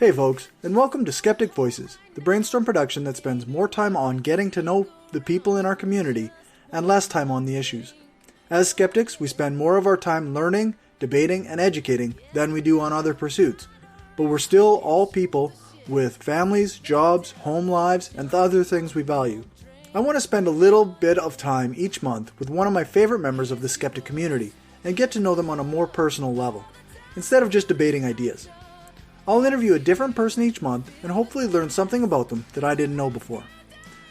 Hey folks, and welcome to Skeptic Voices, the brainstorm production that spends more time on getting to know the people in our community and less time on the issues. As skeptics, we spend more of our time learning, debating, and educating than we do on other pursuits, but we're still all people with families, jobs, home lives, and the other things we value. I want to spend a little bit of time each month with one of my favorite members of the skeptic community and get to know them on a more personal level, instead of just debating ideas. I'll interview a different person each month and hopefully learn something about them that I didn't know before.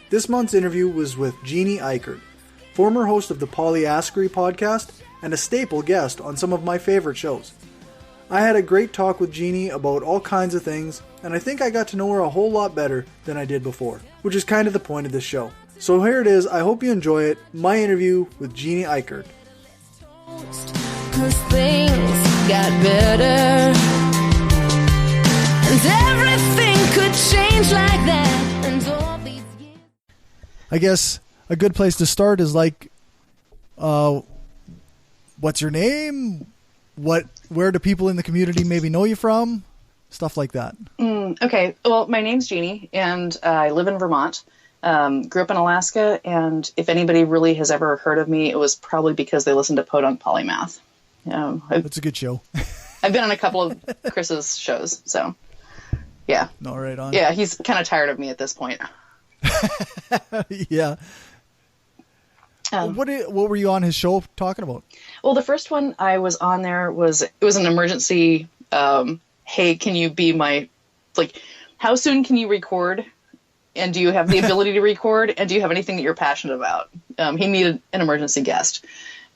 This month's interview was with Jeanne Ikerd, former host of the Polyamory podcast and a staple guest on some of my favorite shows. I had a great talk with Jeanne about all kinds of things, and I think I got to know her a whole lot better than I did before, which is kind of the point of this show. So here it is, I hope you enjoy it, my interview with Jeanne Ikerd. 'Cause things got better. And everything could change like that. And all these years. I guess a good place to start is like, what's your name? Where do people in the community maybe know you from? Stuff like that. Okay. Well, my name's Jeanne, and I live in Vermont. Grew up in Alaska, and if anybody really has ever heard of me, it was probably because they listened to Podunk Polymath. That's a good show. I've been on a couple of Chris's shows, so yeah. No, right on. Yeah, he's kind of tired of me at this point. Yeah. What were you on his show talking about? Well, the first one I was on there was an emergency. Hey, can you be my, how soon can you record? And do you have the ability to record? And do you have anything that you're passionate about? He needed an emergency guest.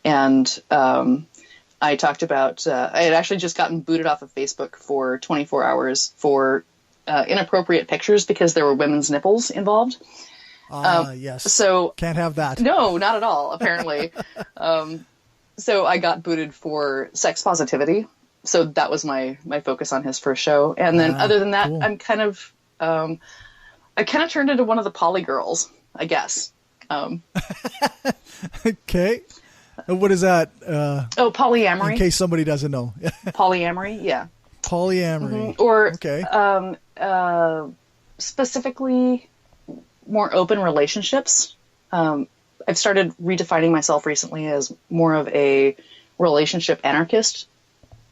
And I talked about, I had actually just gotten booted off of Facebook for 24 hours for inappropriate pictures because there were women's nipples involved. Yes. So can't have that. No, not at all, apparently. So I got booted for sex positivity. So that was my focus on his first show. And then other than that, cool. I kind of turned into one of the poly girls, I guess. Okay. What is that? Polyamory. In case somebody doesn't know. Polyamory, yeah. Polyamory. Mm-hmm. Or okay. Specifically more open relationships. I've started redefining myself recently as more of a relationship anarchist.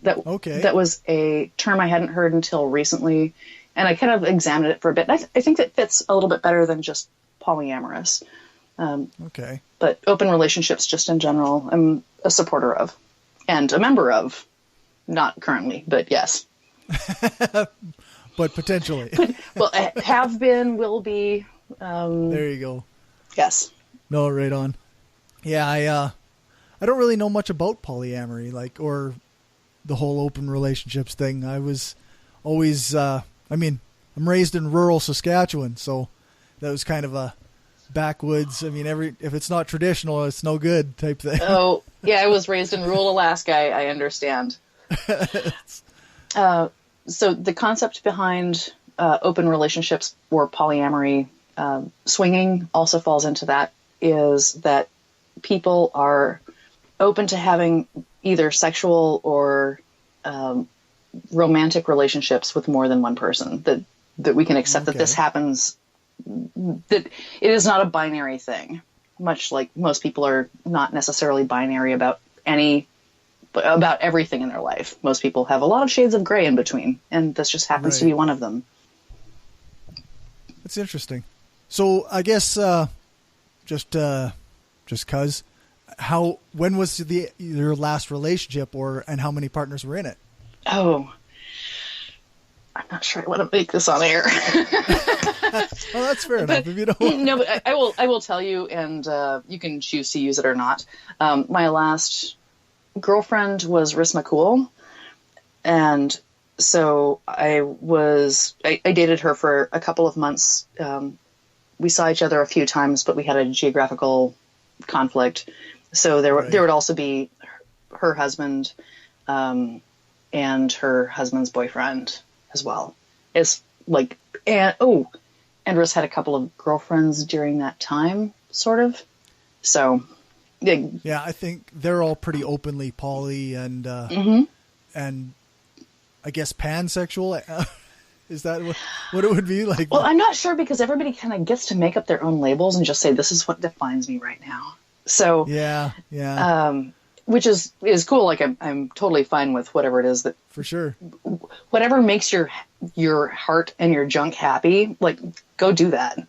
That was a term I hadn't heard until recently, and I kind of examined it for a bit. I think that fits a little bit better than just polyamorous. Okay. But open relationships just in general, I'm a supporter of and a member of. Not currently, but yes. But potentially. Well, I have been, will be. There you go. Yes. No, right on. Yeah, I don't really know much about polyamory, or the whole open relationships thing. I was always, I'm raised in rural Saskatchewan, so that was kind of a backwoods. If it's not traditional, it's no good type thing. Oh, yeah, I was raised in rural Alaska. I understand. So the concept behind open relationships or polyamory, swinging also falls into that, is that people are open to having either sexual or romantic relationships with more than one person, that we can accept that this happens, that it is not a binary thing, much like most people are not necessarily binary about everything in their life. Most people have a lot of shades of gray in between, and this just happens to be one of them. That's interesting. So I guess just cause, when was your last relationship, and how many partners were in it? Oh, I'm not sure I want to make this on air. Well, that's fair enough. If you don't. No, but I will tell you, and you can choose to use it or not. My last girlfriend was Riss McCool, and so I dated her for a couple of months. We saw each other a few times, but we had a geographical conflict. So there would also be her husband and her husband's boyfriend as well. And Riss had a couple of girlfriends during that time, sort of. So, yeah, I think they're all pretty openly poly and I guess pansexual. Is that what it would be like? Well, I'm not sure because everybody kind of gets to make up their own labels and just say, this is what defines me right now. So, yeah. Which is cool. Like I'm totally fine with whatever it is that, for sure, whatever makes your heart and your junk happy, like go do that.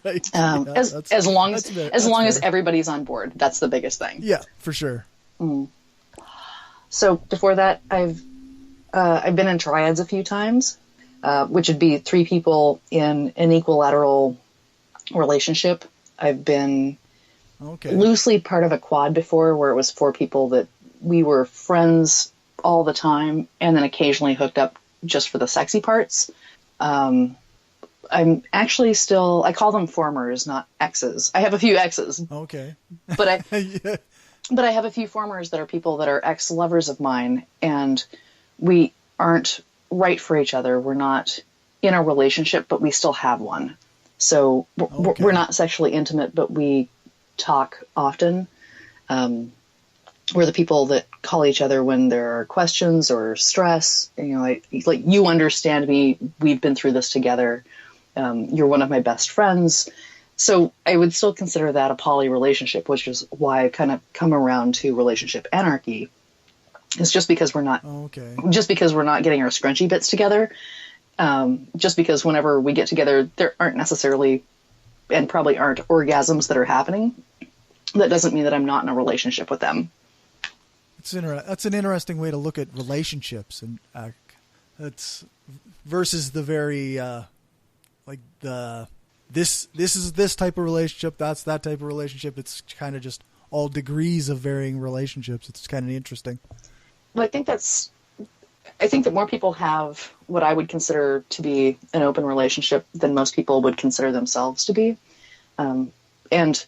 Right. As long as everybody's on board, that's the biggest thing. Yeah, for sure. So before that, I've been in triads a few times, which would be 3 people in an equilateral relationship. I've been loosely part of a quad before, where it was 4 people that we were friends all the time, and then occasionally hooked up just for the sexy parts. I'm actually still, I call them formers, not exes. I have a few exes. Okay. But I have a few formers that are people that are ex-lovers of mine, and we aren't right for each other. We're not in a relationship, but we still have one. So we're not sexually intimate, but we talk often. We're the people that call each other when there are questions or stress. You know, like you understand me. We've been through this together. You're one of my best friends. So I would still consider that a poly relationship, which is why I kind of come around to relationship anarchy. It's just because we're not getting our scrunchy bits together. Just because whenever we get together, there aren't necessarily and probably aren't orgasms that are happening. That doesn't mean that I'm not in a relationship with them. That's an interesting way to look at relationships, and that's versus the very this is this type of relationship, that's that type of relationship. It's kind of just all degrees of varying relationships. It's kind of interesting. Well, I think that more people have what I would consider to be an open relationship than most people would consider themselves to be. And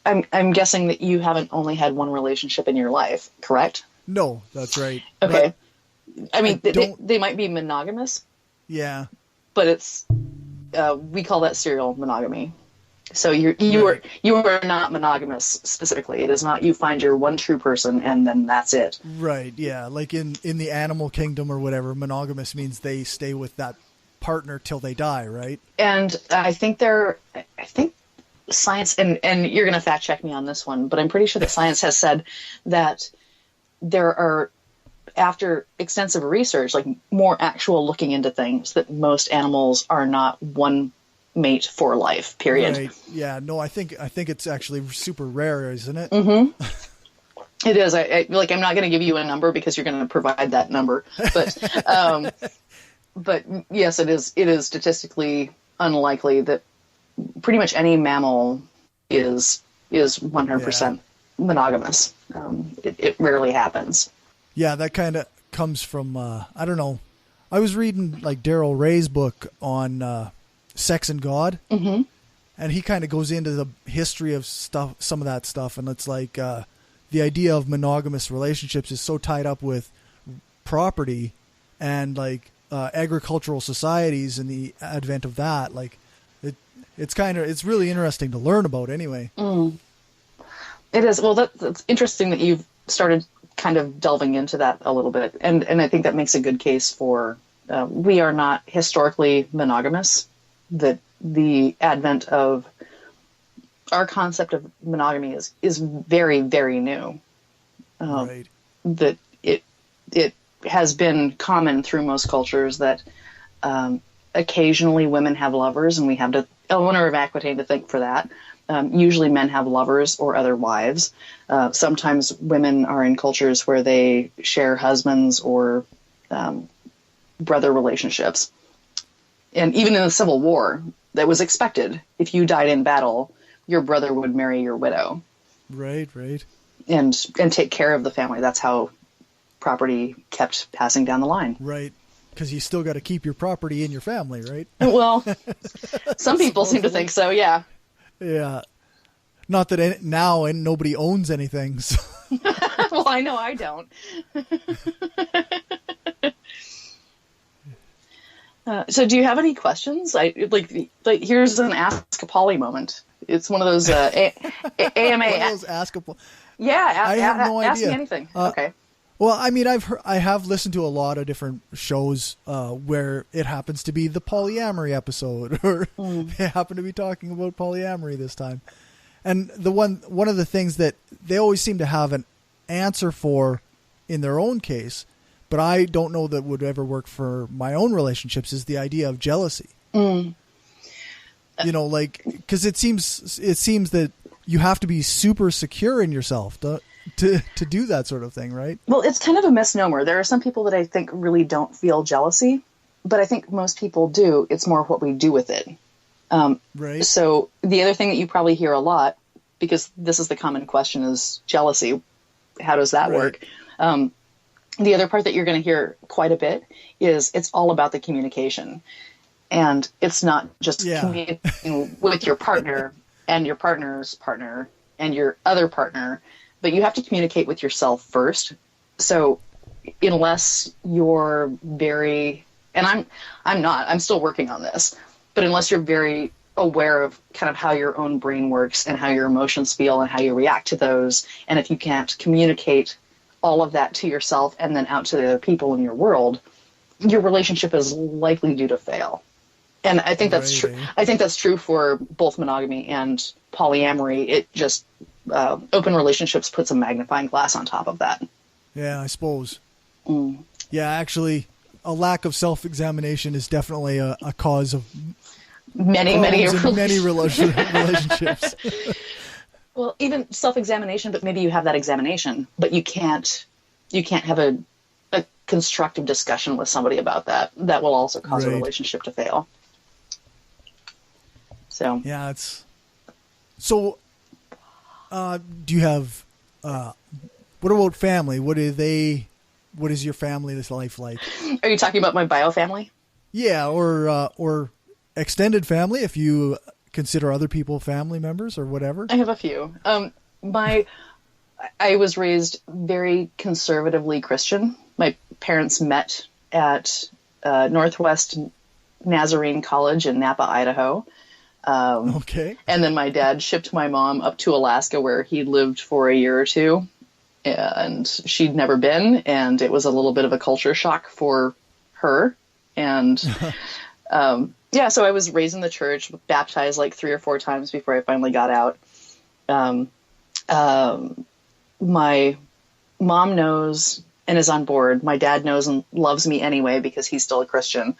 I'm guessing that you haven't only had one relationship in your life, correct? No, that's right. Okay. But I mean, they might be monogamous. Yeah. But it's, we call that serial monogamy. So you are not monogamous specifically. It is not you find your one true person and then that's it. Right. Yeah. Like in the animal kingdom or whatever, monogamous means they stay with that partner till they die. Right. And I think science, and you're going to fact check me on this one, but I'm pretty sure that science has said that there are, after extensive research, like more actual looking into things, that most animals are not one mate for life, period. Right. Yeah, no, I think it's actually super rare, isn't it? Mm-hmm. It is. I'm not going to give you a number because you're going to provide that number, but yes, it is statistically unlikely that pretty much any mammal is 100% monogamous. It rarely happens. Yeah, that kind of comes from, I don't know. I was reading like Daryl Ray's book on sex and God, mm-hmm. and he kind of goes into the history of stuff, some of that stuff, and it's like the idea of monogamous relationships is so tied up with property and like agricultural societies and the advent of that. Like it's really interesting to learn about anyway. It is. Well, that's interesting that you've started kind of delving into that a little bit. And I think that makes a good case for, we are not historically monogamous, that the advent of our concept of monogamy is very, very new. Right. That it has been common through most cultures that occasionally women have lovers, and we have Eleanor of Aquitaine to thank for that. Usually men have lovers or other wives. Sometimes women are in cultures where they share husbands or brother relationships. And even in the Civil War, that was expected. If you died in battle, your brother would marry your widow. Right. And take care of the family. That's how property kept passing down the line. Right. Because you still got to keep your property in your family, right? Well, some people seem to think so, yeah. Yeah. Not that now nobody owns anything. So. Well, I know I don't. So do you have any questions? Here's an Ask a Poly moment. It's one of those AMA. One of those Ask a Poly. Yeah, I have no idea. Ask me anything. Okay. Well, I mean, I have listened to a lot of different shows where it happens to be the polyamory episode, or they happen to be talking about polyamory this time. And one of the things that they always seem to have an answer for in their own case, but I don't know that would ever work for my own relationships, is the idea of jealousy. You know, like, because it seems that you have to be super secure in yourself to do that sort of thing, right? Well, it's kind of a misnomer. There are some people that I think really don't feel jealousy, but I think most people do. It's more what we do with it. Right. So the other thing that you probably hear a lot, because this is the common question, is jealousy. How does that work? The other part that you're going to hear quite a bit is it's all about the communication. And it's not just communicating with your partner and your partner's partner and your other partner, but you have to communicate with yourself first. So unless you're very, and I'm still working on this, but unless you're very aware of kind of how your own brain works and how your emotions feel and how you react to those, and if you can't communicate all of that to yourself and then out to the other people in your world, your relationship is likely due to fail. And I think that's true. I think that's true for both monogamy and polyamory. It just open relationships puts a magnifying glass on top of that. Yeah, I suppose. Yeah, actually, a lack of self-examination is definitely a cause of many relationships. Well, even self-examination, but maybe you have that examination, but you can't have a constructive discussion with somebody about that. That will also cause a relationship to fail. So yeah, so. Do you have? What about family? What is your family's life like? Are you talking about my bio family? Yeah, or extended family, if you consider other people family members or whatever. I have a few. I was raised very conservatively Christian. My parents met at Northwest Nazarene College in Napa, Idaho. Okay. And then my dad shipped my mom up to Alaska, where he lived for a year or two, and she'd never been, and it was a little bit of a culture shock for her. And so I was raised in the church, baptized like 3 or 4 times before I finally got out. My mom knows and is on board. My dad knows and loves me anyway because he's still a Christian.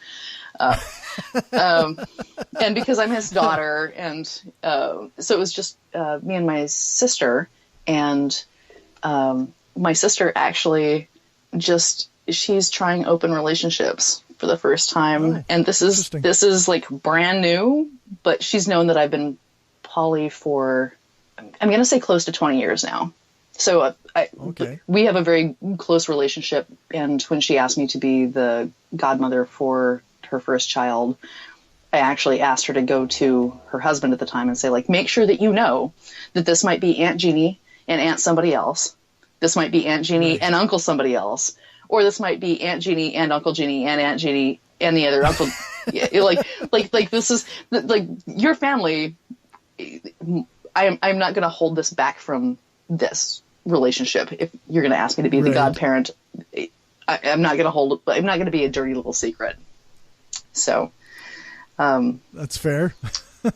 And because I'm his daughter, and so it was just me and my sister, and my sister actually she's trying open relationships for the first time, and this is like brand new, but she's known that I've been poly for, I'm going to say close to 20 years now. So we have a very close relationship, and when she asked me to be the godmother for her first child, I actually asked her to go to her husband at the time and say, like, make sure that you know that this might be Aunt Jeannie and Aunt somebody else. This might be Aunt Jeannie and Uncle somebody else. Or this might be Aunt Jeannie and Uncle Jeannie and Aunt Jeannie and the other uncle. like this is like your family. I'm not going to hold this back from this relationship. If you're going to ask me to be the godparent, I'm not going to be a dirty little secret. So, that's fair.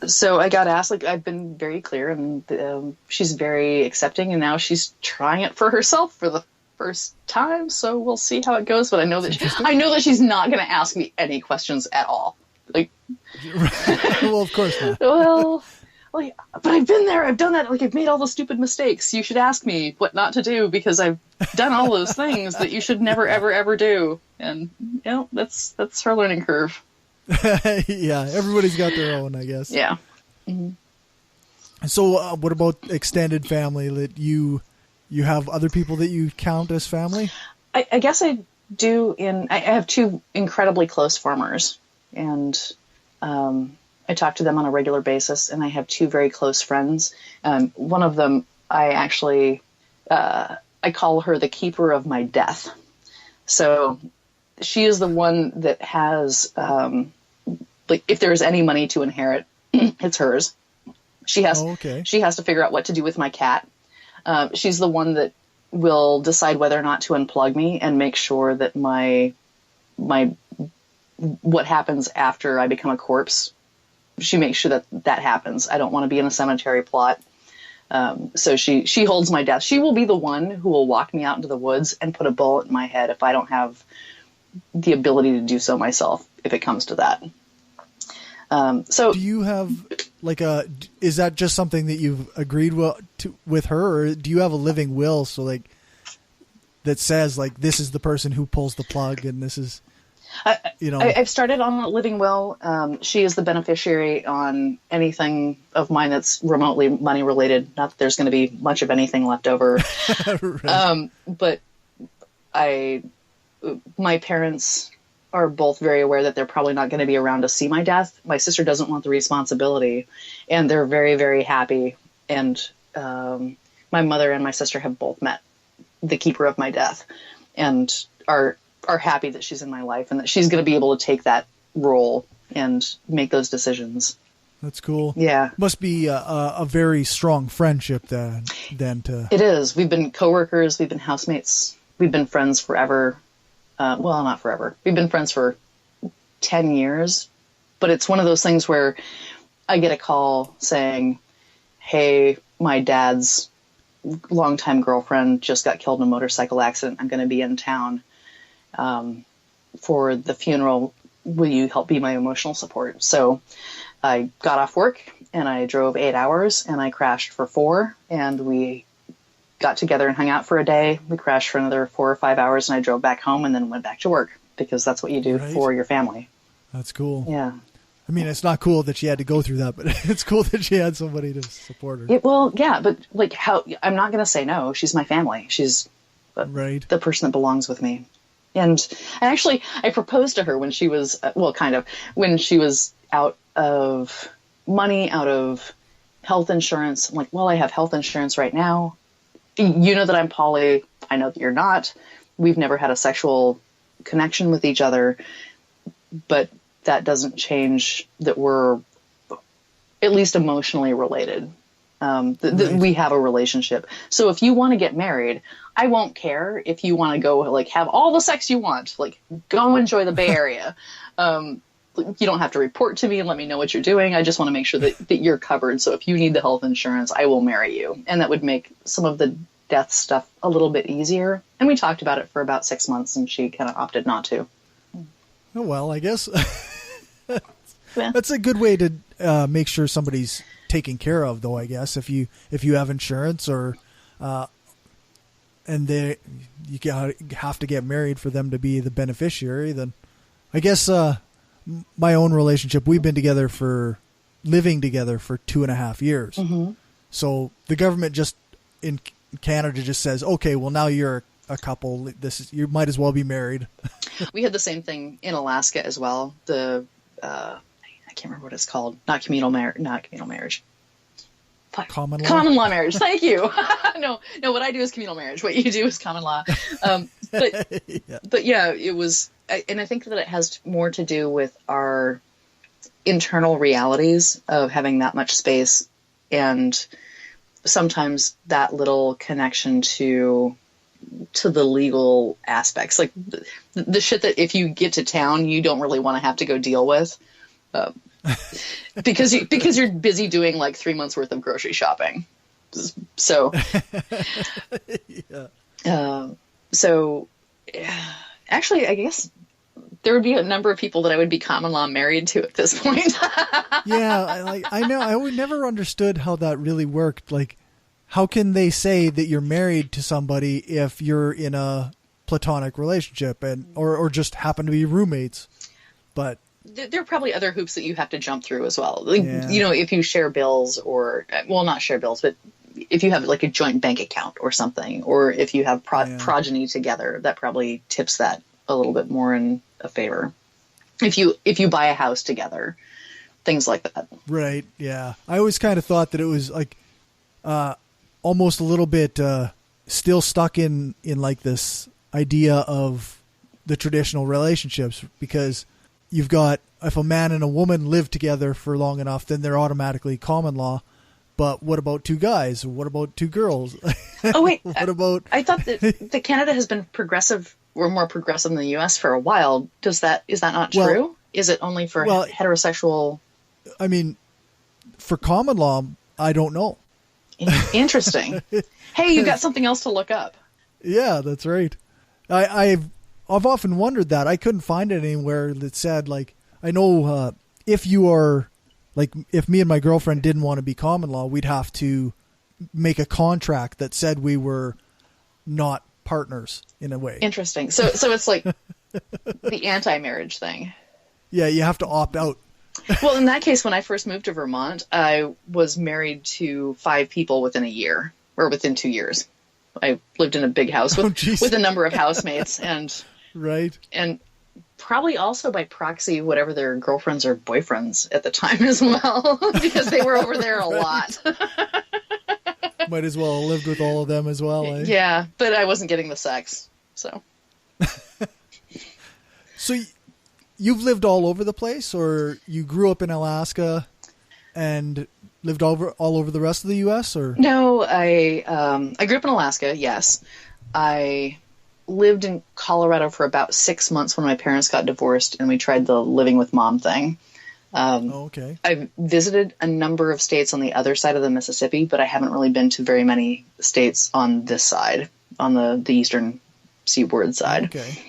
So I got asked, like, I've been very clear, and she's very accepting, and now she's trying it for herself for the first time. So we'll see how it goes. But I know that she's not going to ask me any questions at all. Like, well, of course not. Well, like, but I've been there. I've done that. Like, I've made all those stupid mistakes. You should ask me what not to do because I've done all those things that you should never, ever, ever do. And that's her learning curve. Yeah, everybody's got their own, I guess. Yeah. Mm-hmm. So, what about extended family? That you have other people that you count as family? I guess I do. I have 2 incredibly close farmers, and I talk to them on a regular basis. And I have 2 very close friends. One of them, I actually I call her the keeper of my death. So she is the one that has, like, if there's any money to inherit, it's hers. She has to figure out what to do with my cat. She's the one that will decide whether or not to unplug me and make sure that what happens after I become a corpse, she makes sure that happens. I don't want to be in a cemetery plot. So she holds my death. She will be the one who will walk me out into the woods and put a bullet in my head if I don't have the ability to do so myself, if it comes to that. So do you have is that just something that you've agreed with her, or do you have a living will? So like that says like, this is the person who pulls the plug and this is, I've started on a living will. She is the beneficiary on anything of mine that's remotely money related. Not that there's going to be much of anything left over. Right. But my parents are both very aware that they're probably not going to be around to see my death. My sister doesn't want the responsibility, and they're very, very happy. And my mother and my sister have both met the keeper of my death and are happy that she's in my life and that she's going to be able to take that role and make those decisions. That's cool. Yeah. Must be a very strong friendship then to... It is. We've been coworkers. We've been housemates. We've been friends forever. Well, not forever. We've been friends for 10 years, but it's one of those things where I get a call saying, hey, my dad's longtime girlfriend just got killed in a motorcycle accident. I'm going to be in town for the funeral. Will you help be my emotional support? So I got off work and I drove 8 hours and I crashed for 4, and we got together and hung out for a day. We crashed for another 4 or 5 hours and I drove back home and then went back to work, because that's what you do for your family. That's cool. Yeah. I mean, it's not cool that she had to go through that, but it's cool that she had somebody to support her. Well, yeah, but like I'm not going to say no. She's my family. She's the person that belongs with me. And actually, I proposed to her when she was, when she was out of money, out of health insurance. I'm like, well, I have health insurance right now. You know that I'm poly. I know that you're not. We've never had a sexual connection with each other, but that doesn't change that we're at least emotionally related. We have a relationship. So if you want to get married, I won't care if you want to go like have all the sex you want, like go enjoy the Bay Area. You don't have to report to me and let me know what you're doing. I just want to make sure that you're covered. So if you need the health insurance, I will marry you. And that would make some of the death stuff a little bit easier. And we talked about it for about 6 months and she kind of opted not to. Oh, well, I guess that's a good way to make sure somebody's taken care of, though, I guess, if you have insurance or and you have to get married for them to be the beneficiary, then I guess my own relationship, we've been living together for 2.5 years. Mm-hmm. So the government just in Canada just says, okay, well, now you're a couple. You might as well be married. We had the same thing in Alaska as well. I can't remember what it's called. Not communal marriage. Common law marriage. Thank you. No, what I do is communal marriage. What you do is common law. But yeah, it was, and I think that it has more to do with our internal realities of having that much space, and sometimes that little connection to the legal aspects, like the shit that if you get to town, you don't really want to have to go deal with. Because you're busy doing like 3 months worth of grocery shopping. So, actually, I guess there would be a number of people that I would be common law married to at this point. Yeah. I know. I never understood how that really worked. Like, how can they say that you're married to somebody if you're in a platonic relationship or just happen to be roommates? But there are probably other hoops that you have to jump through as well. Like, if you share bills not share bills, but if you have like a joint bank account or something, or if you have progeny together, that probably tips that a little bit more in a favor. If you buy a house together, things like that. Right. Yeah. I always kind of thought that it was like, almost a little bit, still stuck in like this idea of the traditional relationships, because you've got, if a man and a woman live together for long enough, then they're automatically common law. But what about two guys? What about two girls? Oh wait, What about? I thought that Canada has been progressive or more progressive than the U.S. for a while. Is that not true? Well, Is it only for well, heterosexual? I mean, for common law, I don't know. Interesting. Hey, you got something else to look up. Yeah, that's right. I've often wondered that. I couldn't find it anywhere that said, like, I know if you are, like, if me and my girlfriend didn't want to be common law, we'd have to make a contract that said we were not partners in a way. Interesting. So it's like the anti-marriage thing. Yeah, you have to opt out. Well, in that case, when I first moved to Vermont, I was married to 5 people within a year, or within 2 years. I lived in a big house with a number of housemates, and right, and probably also by proxy, whatever their girlfriends or boyfriends at the time as well, because they were over there a lot. Might as well have lived with all of them as well. Eh? Yeah, but I wasn't getting the sex, so. So you've lived all over the place, or you grew up in Alaska and lived all over the rest of the U.S., or? No, I grew up in Alaska, yes. I lived in Colorado for about 6 months when my parents got divorced, and we tried the living with mom thing. Okay. I've visited a number of states on the other side of the Mississippi, but I haven't really been to very many states on this side, on the eastern seaboard side. Okay.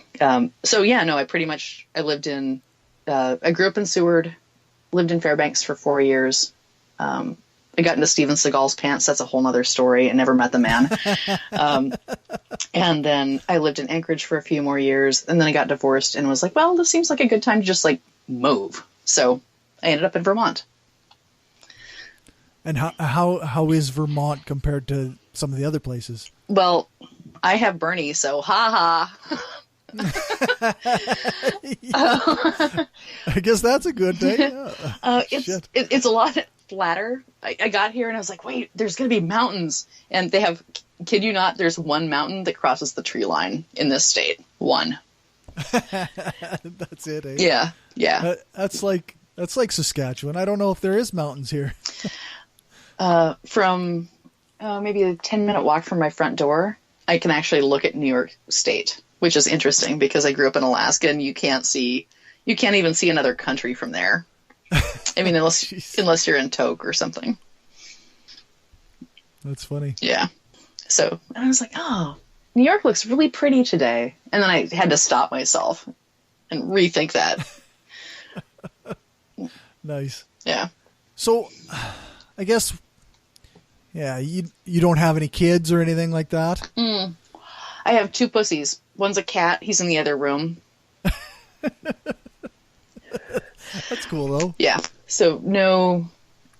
So yeah, no, I lived in, I grew up in Seward, lived in Fairbanks for 4 years. I got into Steven Seagal's pants. That's a whole nother story. I never met the man. And then I lived in Anchorage for a few more years, and then I got divorced and was like, well, this seems like a good time to just like move. So I ended up in Vermont. And how is Vermont compared to some of the other places? Well, I have Bernie, so ha ha. I guess that's a good thing. It's a lot flatter. I got here and I was like, wait, there's going to be mountains. And they have, kid you not, there's one mountain that crosses the tree line in this state. One. That's it, eh? Yeah, yeah. That's like Saskatchewan. I don't know if there is mountains here. From maybe a 10-minute walk from my front door, I can actually look at New York State, which is interesting because I grew up in Alaska and you can't even see another country from there. I mean, unless you're in Toke or something. That's funny. Yeah. So I was like, oh, New York looks really pretty today. And then I had to stop myself and rethink that. Nice. Yeah. So I guess, yeah, you don't have any kids or anything like that? I have 2 pussies. One's a cat. He's in the other room. That's cool, though. Yeah. So no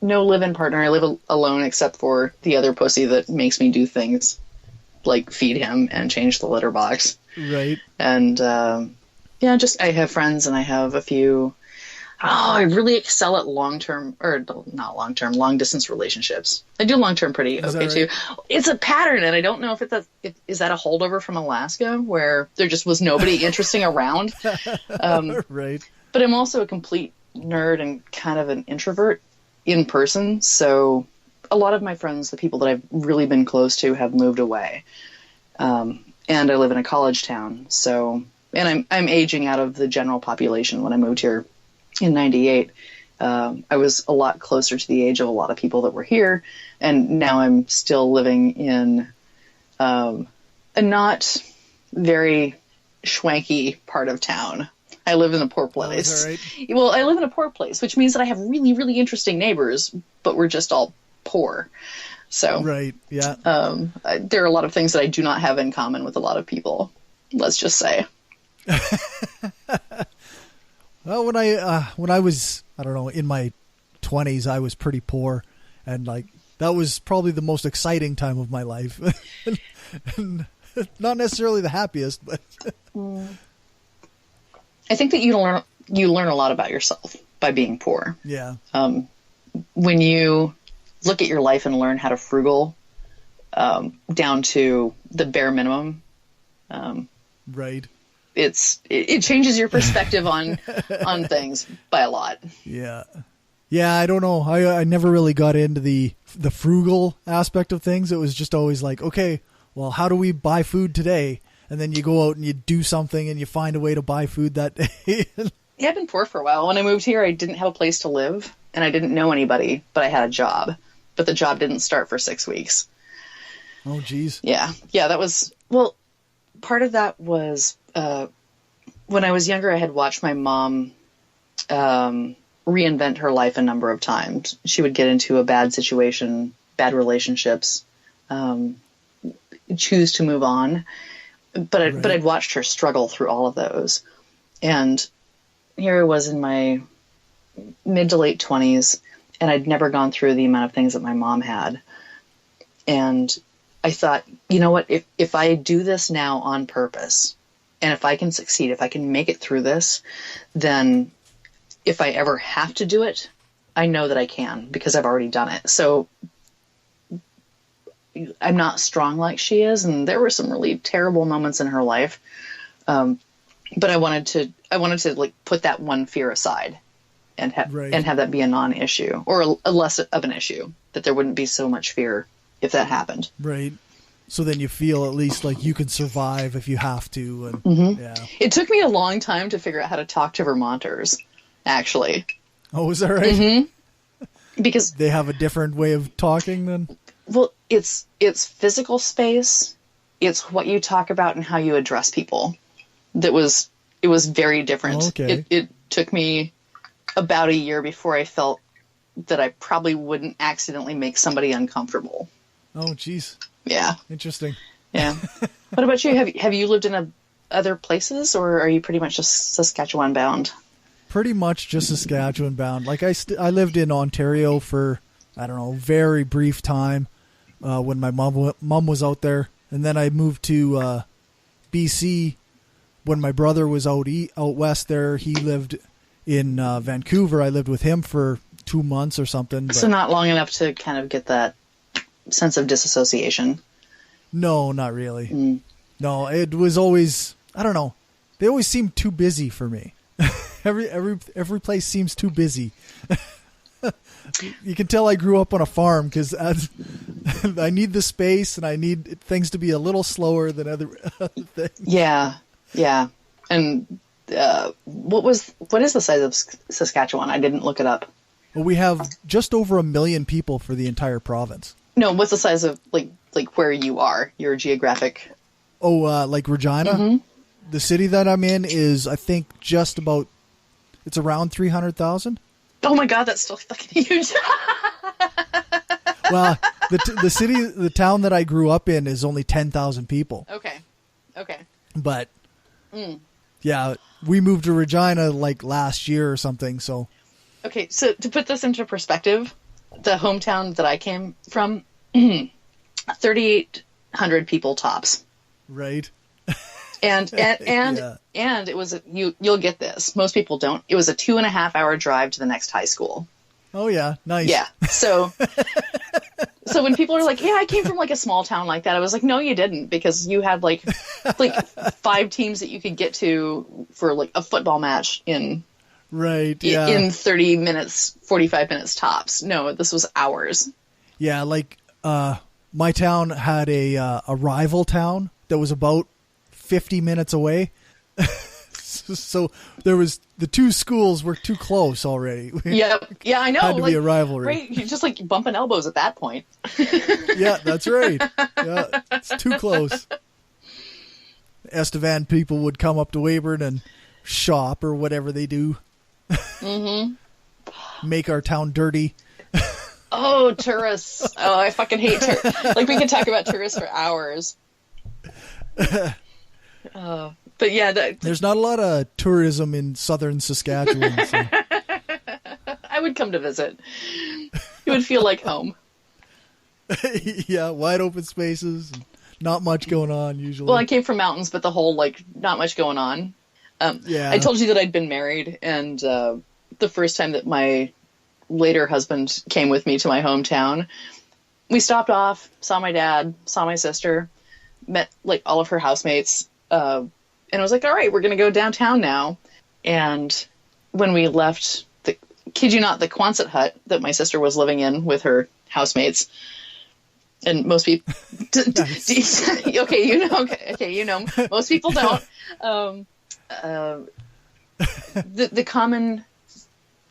live-in partner. I live alone except for the other pussy that makes me do things like feed him and change the litter box. Right. And yeah, I have friends and I have a few. Oh, I really excel at long-distance relationships. I do long-term pretty okay too. It's a pattern, and I don't know if is that a holdover from Alaska where there just was nobody interesting around. Right. But I'm also a complete nerd and kind of an introvert in person. So a lot of my friends, the people that I've really been close to, have moved away. And I live in a college town. So, and I'm aging out of the general population. When I moved here in 98, I was a lot closer to the age of a lot of people that were here. And now I'm still living in a not very schwanky part of town. I live in a poor place. Oh, right. Well, I live in a poor place, which means that I have really, really interesting neighbors, but we're just all poor. So, right, yeah. There are a lot of things that I do not have in common with a lot of people. Let's just say. Well, when I was, I don't know, in my 20s, I was pretty poor, and like that was probably the most exciting time of my life. And not necessarily the happiest, but. I think that you learn a lot about yourself by being poor. Yeah. When you look at your life and learn how to frugal down to the bare minimum, right. It changes your perspective on things by a lot. Yeah. Yeah, I don't know. I never really got into the frugal aspect of things. It was just always like, okay, well, how do we buy food today? And then you go out and you do something and you find a way to buy food that day. Yeah, I've been poor for a while. When I moved here, I didn't have a place to live, and I didn't know anybody, but I had a job. But the job didn't start for 6 weeks. Oh, geez. Yeah, that was... Well, part of that was... when I was younger, I had watched my mom reinvent her life a number of times. She would get into a bad situation, bad relationships, choose to move on. But I'd watched her struggle through all of those. And here I was in my mid to late 20s, and I'd never gone through the amount of things that my mom had. And I thought, you know what, if I do this now on purpose, and if I can succeed, if I can make it through this, then if I ever have to do it, I know that I can because I've already done it. So I'm not strong like she is, and there were some really terrible moments in her life. But I wanted to like put that one fear aside and have that be a non-issue or a less of an issue, that there wouldn't be so much fear if that happened. Right. So then you feel at least like you can survive if you have to. And, yeah. It took me a long time to figure out how to talk to Vermonters, actually. Oh, is that right? Mm-hmm. Because they have a different way of talking then? Well, it's physical space. It's what you talk about and how you address people. It was very different. Okay. It took me about a year before I felt that I probably wouldn't accidentally make somebody uncomfortable. Oh, geez. Yeah. Interesting. Yeah. What about you? Have you lived in other places, or are you pretty much just Saskatchewan bound? Pretty much just Saskatchewan bound. Like I lived in Ontario for, I don't know, very brief time when my mom was out there, and then I moved to BC when my brother was out west there. He lived in Vancouver. I lived with him for 2 months or something. But so not long enough to kind of get that sense of disassociation. No, not really. No, it was always, I don't know. They always seemed too busy for me. Every place seems too busy. You can tell I grew up on a farm because I need the space and I need things to be a little slower than other things. Yeah. And what is the size of Saskatchewan? I didn't look it up. Well, we have just over 1 million people for the entire province. No, what's the size of like where you are? Your geographic. Oh, like Regina. Mm-hmm. The city that I'm in is, I think, just about. It's around 300,000. Oh my God, that's still fucking huge. Well, the town that I grew up in is only 10,000 people. Okay. But yeah, we moved to Regina like last year or something. So. Okay, so to put this into perspective, the hometown that I came from, 3,800 people tops. Right. And yeah. And it was you'll get this. Most people don't. It was a 2.5 hour drive to the next high school. Oh yeah, nice. Yeah. So when people are like, "Yeah, I came from like a small town like that," I was like, "No, you didn't," because you had like 5 teams that you could get to for like a football match in. Right. Yeah. In 30 minutes, 45 minutes tops. No, this was hours. Yeah, like my town had a rival town that was about 50 minutes away. So there was the 2 schools were too close already. Yep. Yeah, I know. Had to be a rivalry. Right, you're just like bumping elbows at that point. Yeah, that's right. Yeah, it's too close. Estevan people would come up to Weyburn and shop or whatever they do. Mm-hmm. Make our town dirty. Oh, tourists. Oh, I fucking hate tourists. Like, we could talk about tourists for hours. But yeah. There's not a lot of tourism in southern Saskatchewan. So. I would come to visit. It would feel like home. Yeah, wide open spaces. Not much going on, usually. Well, I came from mountains, but the whole, like, not much going on. Yeah. I told you that I'd been married, and the first time that my later husband came with me to my hometown, we stopped off, saw my dad, saw my sister, met like all of her housemates, and I was like, all right, we're going to go downtown now. And when we left the kid you not, the Quonset hut that my sister was living in with her housemates. And most people, okay, you know, most people don't. The common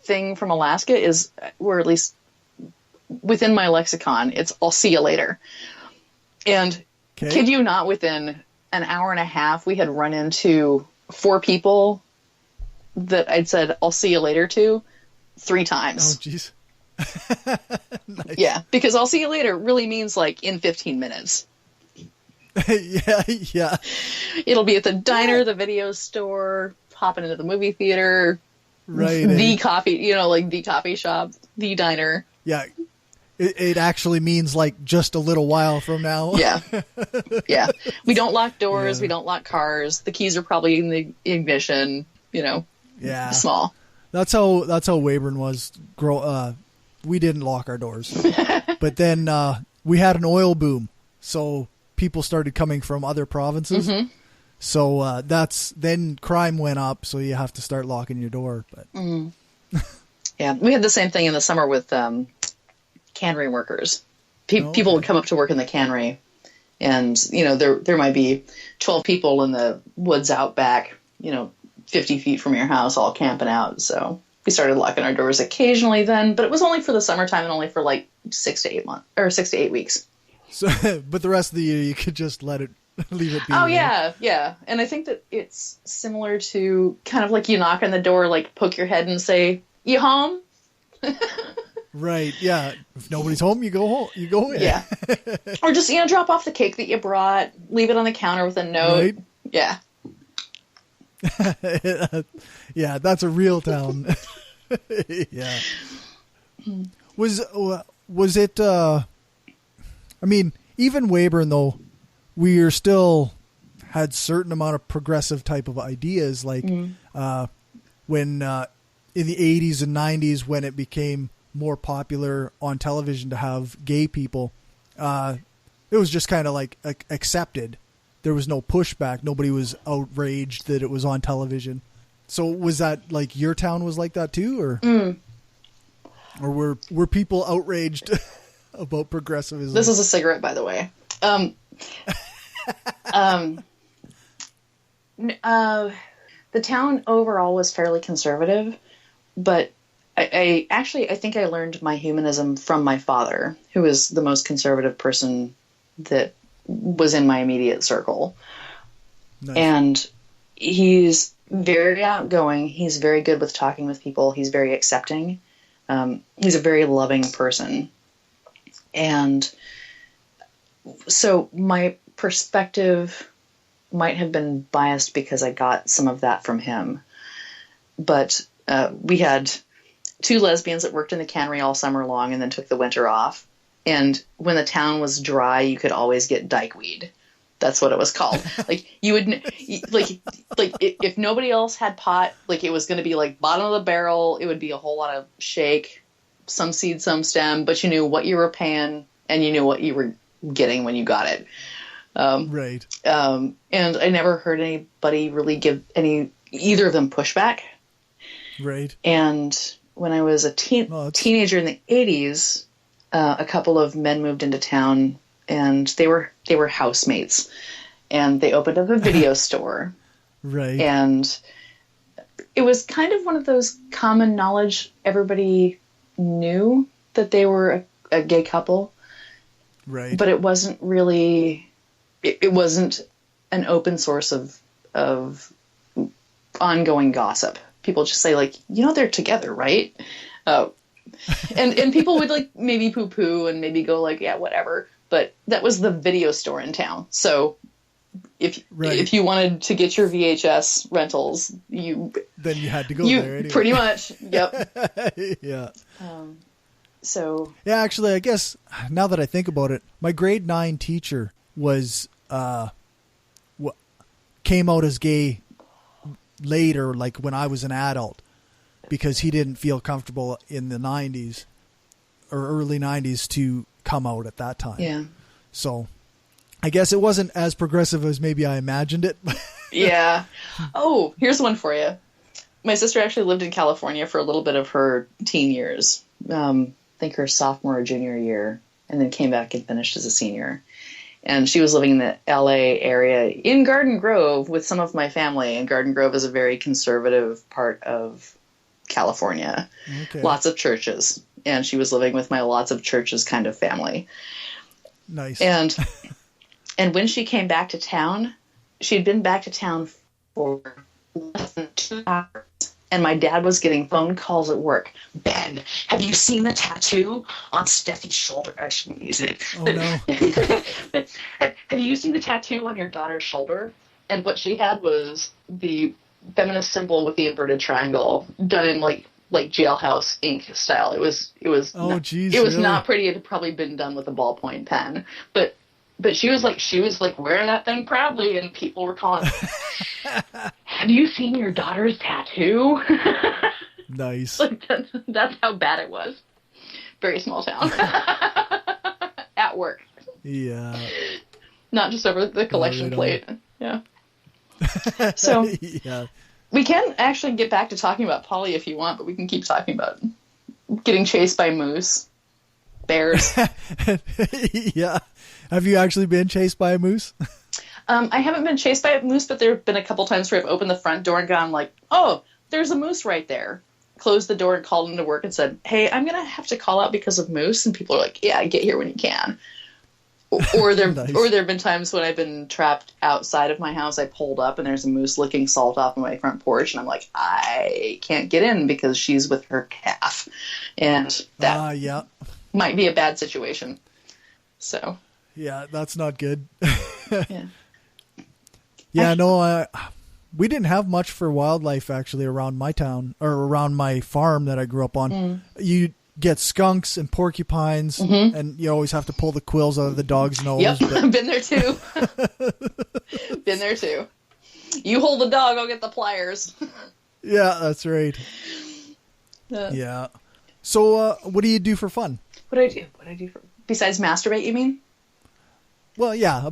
thing from Alaska is, or at least within my lexicon, it's "I'll see you later." And kid you not, within an hour and a half, we had run into 4 people that I'd said "I'll see you later" to 3 times. Oh, jeez. Nice. Yeah, because "I'll see you later" really means like in 15 minutes. yeah. It'll be at the diner, the video store, popping into the movie theater, right? The coffee, you know, like the coffee shop, the diner. Yeah, it actually means like just a little while from now. Yeah. We don't lock doors. Yeah. We don't lock cars. The keys are probably in the ignition. You know. Yeah. Small. That's how Weyburn was. We didn't lock our doors, but then we had an oil boom, so people started coming from other provinces. Mm-hmm. So then crime went up, so you have to start locking your door. But yeah, we had the same thing in the summer with cannery workers. People would come up to work in the cannery, and you know there might be 12 people in the woods out back, you know, 50 feet from your house, all camping out. So we started locking our doors occasionally then, but it was only for the summertime and only for like 6 to 8 months or 6 to 8 weeks. So, but the rest of the year you could just leave it be. Oh yeah, yeah. And I think that it's similar to kind of like you knock on the door, like poke your head and say, "You home?" Right. Yeah. If nobody's home, you go home. You go in. Yeah. Or just, you know, drop off the cake that you brought, leave it on the counter with a note. Right. Yeah. Yeah, that's a real town. Yeah. Was it? I mean, even Weyburn, though, we are still had certain amount of progressive type of ideas, like when in the 80s and 90s, when it became more popular on television to have gay people, it was just kind of like accepted. There was no pushback. Nobody was outraged that it was on television. So was that like your town was like that too, or were people outraged about progressivism? This is a cigarette, by the way. The town overall was fairly conservative, but I think I learned my humanism from my father, who is the most conservative person that was in my immediate circle. Nice. And he's very outgoing. He's very good with talking with people. He's very accepting. He's a very loving person. And so my perspective might have been biased because I got some of that from him. But we had 2 lesbians that worked in the cannery all summer long and then took the winter off. And when the town was dry, you could always get dykeweed. That's what it was called. Like you would like if nobody else had pot, like it was going to be like bottom of the barrel. It would be a whole lot of shake, some seed, some stem, but you knew what you were paying and you knew what you were getting when you got it. Right. And I never heard anybody really give either of them pushback. Right. And when I was a teenager in the 80s, a couple of men moved into town, and they were housemates, and they opened up a video store. Right. And it was kind of one of those common knowledge. Everybody knew that they were a gay couple. Right. But it wasn't really, it wasn't an open source of ongoing gossip. People just say, like, you know, they're together, right? And people would like maybe poo-poo and maybe go like, yeah, whatever. But that was the video store in town. So if you wanted to get your VHS rentals, then you had to go there anyway. Pretty much. Yep. Yeah. So yeah, actually, I guess now that I think about it, my grade 9 teacher was came out as gay later, like when I was an adult, because he didn't feel comfortable in the 90s or early 90s to come out at that time. Yeah. So I guess it wasn't as progressive as maybe I imagined it. Yeah. Oh, here's one for you. my sister actually lived in California for a little bit of her teen years. I think her sophomore or junior year, and then came back and finished as a senior. And she was living in the LA area in Garden Grove with some of my family. And Garden Grove is a very conservative part of California. Okay. Lots of churches. And she was living with my lots of churches kind of family. Nice. And when she came back to town, she'd been back to town for less than 2 hours. And my dad was getting phone calls at work. Ben, have you seen the tattoo on Steffi's shoulder? I shouldn't use it. Oh, no. But have you seen the tattoo on your daughter's shoulder? And what she had was the feminist symbol with the inverted triangle done in like jailhouse ink style. It was Oh, geez, it was really? not pretty. It had probably been done with a ballpoint pen. But she was like wearing that thing proudly, and people were calling, have you seen your daughter's tattoo? Nice. Like that's how bad it was. Very small town. At work. Yeah. Not just over the collection right plate. Yeah. So Yeah. we can actually get back to talking about poly if you want, but we can keep talking about getting chased by moose, bears. Yeah. Have you actually been chased by a moose? I haven't been chased by a moose, but there have been a couple times where I've opened the front door and gone like, oh, there's a moose right there. Closed the door and called into work and said, hey, I'm going to have to call out because of moose. And people are like, yeah, get here when you can. Or there Nice. or there have been times when I've been trapped outside of my house. I pulled up and there's a moose licking salt off my front porch. And I'm like, I can't get in because she's with her calf. And that Yeah. might be a bad situation. So, Yeah, that's not good. yeah. Yeah, no, we didn't have much for wildlife actually around my town or around my farm that I grew up on. You get skunks and porcupines, and you always have to pull the quills out of the dog's nose. Yep, But been there too. Been there too. You hold the dog, I'll get the pliers. yeah, that's right. Yeah. So, what do you do for fun? What do I do? Besides masturbate, you mean? Well, yeah,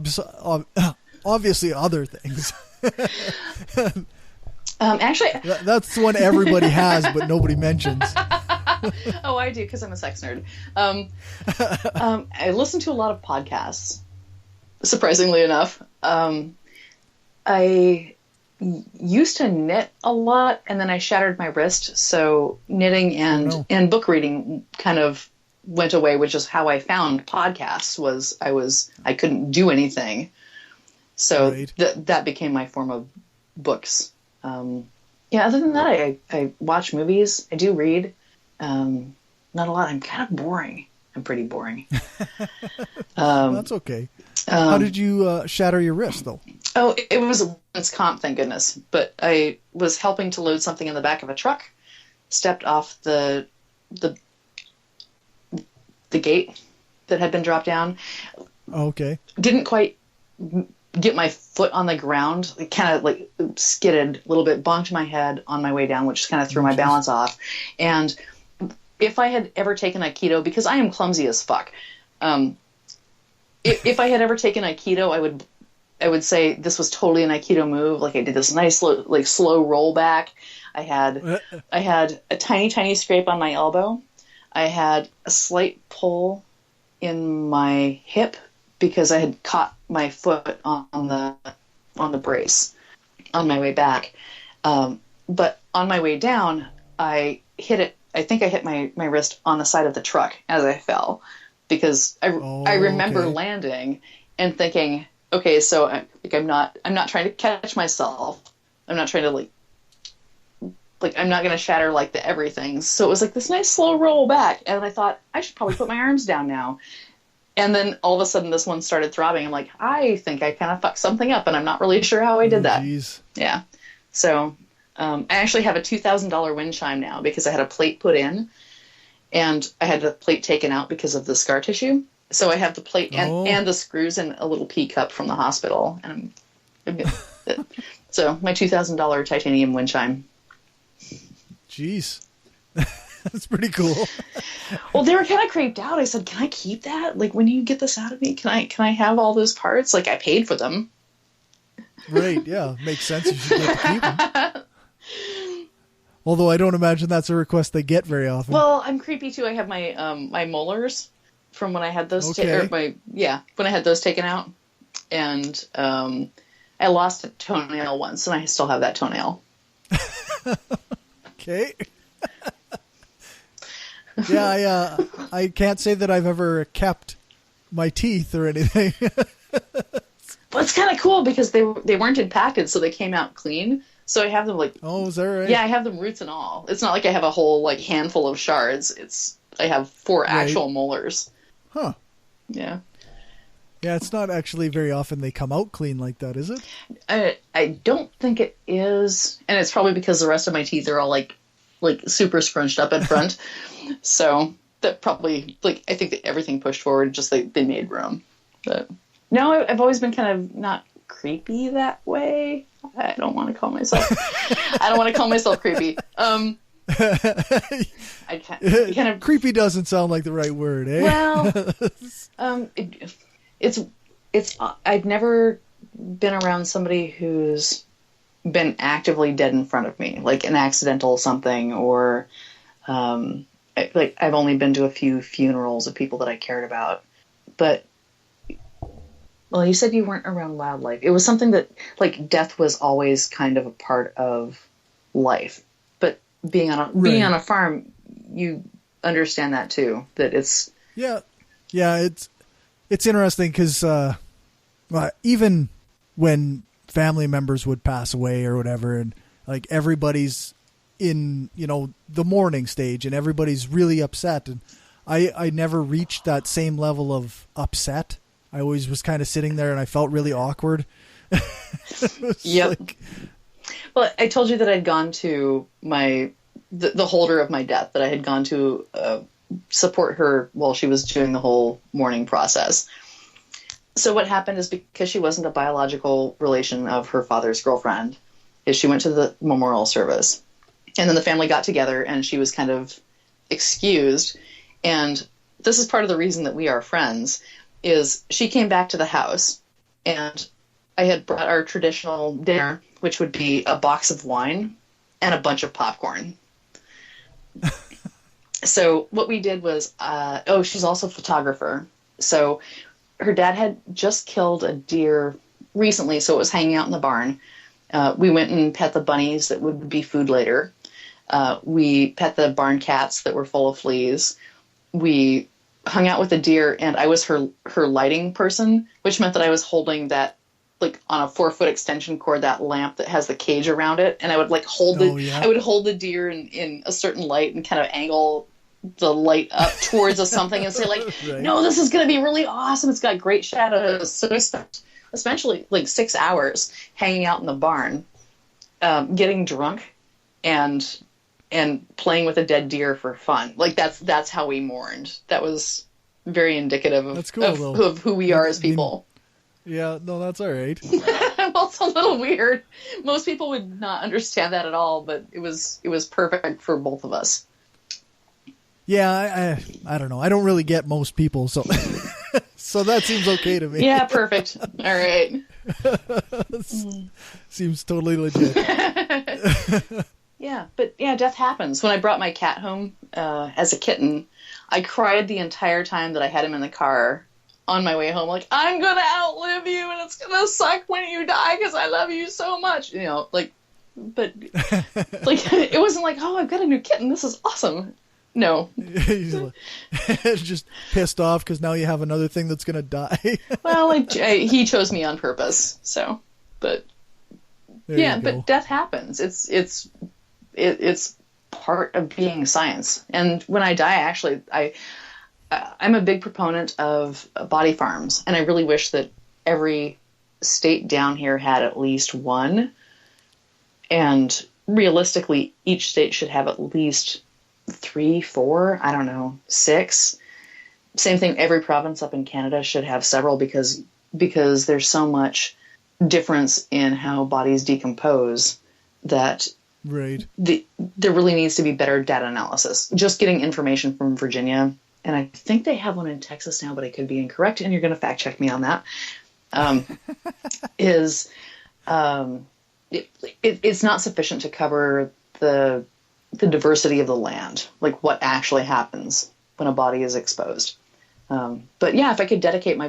obviously other things. Actually, That's the one everybody has, but nobody mentions. oh, I do because I'm a sex nerd. I listen to a lot of podcasts. Surprisingly enough, I used to knit a lot, and then I shattered my wrist, so knitting and book reading kind of went away, which is how I found podcasts. I couldn't do anything, so Right. that became my form of books. Yeah, other than that, I watch movies. I do read. Not a lot. I'm kind of boring. I'm pretty boring. That's okay. How did you shatter your wrist, though? Oh, it was a women's comp, thank goodness. But I was helping to load something in the back of a truck, stepped off the gate that had been dropped down. Okay. Didn't quite get my foot on the ground. It kind of like skidded a little bit, bonked my head on my way down, which kind of threw my balance off. And if I had ever taken Aikido, because I am clumsy as fuck, if I had ever taken Aikido, I would say this was totally an Aikido move. Like I did this nice slow roll back. I had a tiny scrape on my elbow. I had a slight pull in my hip because I had caught my foot on the brace on my way back. But on my way down, I hit it. I think I hit my wrist on the side of the truck as I fell, because I remember landing and thinking, okay, so I'm not trying to catch myself. I'm not trying to I'm not going to shatter like the everything. So it was like this nice slow roll back, and I thought I should probably put my arms down now. And then all of a sudden this one started throbbing. I'm like, I think I kind of fucked something up, and I'm not really sure how I did that. Geez. Yeah. So I actually have a $2,000 wind chime now because I had a plate put in, and I had the plate taken out because of the scar tissue. So I have the plate and the screws and a little pea cup from the hospital. And so my $2,000 titanium wind chime. Jeez. That's pretty cool. Well, they were kind of creeped out. I said, can I keep that? Like, when you get this out of me, can I have all those parts? Like, I paid for them. Right, yeah. Makes sense. You should get to keep them. Although I don't imagine that's a request they get very often. Well, I'm creepy too. I have my my molars from when I had those. Okay. When I had those taken out, and I lost a toenail once, and I still have that toenail. Okay. Yeah, I can't say that I've ever kept my teeth or anything. Well, it's kind of cool because they weren't impacted, so they came out clean. So I have them like... Oh, is that right? Yeah, I have them roots and all. It's not like I have a whole like handful of shards. I have 4 actual molars. Huh. Yeah. Yeah, it's not actually very often they come out clean like that, is it? I don't think it is, and it's probably because the rest of my teeth are all like super scrunched up in front. So that probably I think that everything pushed forward, just they made room. But no, I've always been kind of not creepy that way. I don't want to call myself creepy. I kind of creepy doesn't sound like the right word, eh? Well, it's I've never been around somebody who's been actively dead in front of me, like an accidental something, or I've only been to a few funerals of people that I cared about. But well, you said you weren't around wildlife. It was something that death was always kind of a part of life. But being on a farm, you understand that too. That it's it's interesting because even when family members would pass away or whatever, and everybody's in the mourning stage and everybody's really upset, and I never reached that same level of upset. I always was kind of sitting there and I felt really awkward. Yep. Well, I told you that I'd gone to the holder of my death, that I had gone to support her while she was doing the whole mourning process. So what happened is, because she wasn't a biological relation of her father's girlfriend, is she went to the memorial service. And then the family got together and she was kind of excused. And this is part of the reason that we are friends, is she came back to the house and I had brought our traditional dinner, which would be a box of wine and a bunch of popcorn. So what we did was, she's also a photographer. So her dad had just killed a deer recently, so it was hanging out in the barn. We went and pet the bunnies that would be food later. We pet the barn cats that were full of fleas. We hung out with the deer, and I was her lighting person, which meant that I was holding that, on a 4-foot extension cord, that lamp that has the cage around it, and I would hold I would hold the deer in a certain light and kind of angle the light up towards something and say right. No, this is going to be really awesome. It's got great shadows. So we spent essentially 6 hours hanging out in the barn, getting drunk and playing with a dead deer for fun. That's how we mourned. That was very indicative of who we are as people. Yeah, no, that's all right. Well, it's a little weird. Most people would not understand that at all, but it was perfect for both of us. Yeah, I don't know. I don't really get most people, so so that seems okay to me. Yeah, perfect. All right. Seems totally legit. Yeah, but death happens. When I brought my cat home as a kitten, I cried the entire time that I had him in the car on my way home. I'm going to outlive you, and it's going to suck when you die because I love you so much. But it wasn't oh, I've got a new kitten. This is awesome. No. Just pissed off because now you have another thing that's going to die. Well, he chose me on purpose. So, but but death happens. It's part of being science. And when I die, actually, I'm a big proponent of body farms, and I really wish that every state down here had at least one. And realistically, each state should have at least 3, 4, I don't know, 6. Same thing, every province up in Canada should have several, because there's so much difference in how bodies decompose that right. There really needs to be better data analysis. Just getting information from Virginia, and I think they have one in Texas now, but I could be incorrect, and you're going to fact check me on that, it's not sufficient to cover the the diversity of the land, like what actually happens when a body is exposed. But yeah, if I could dedicate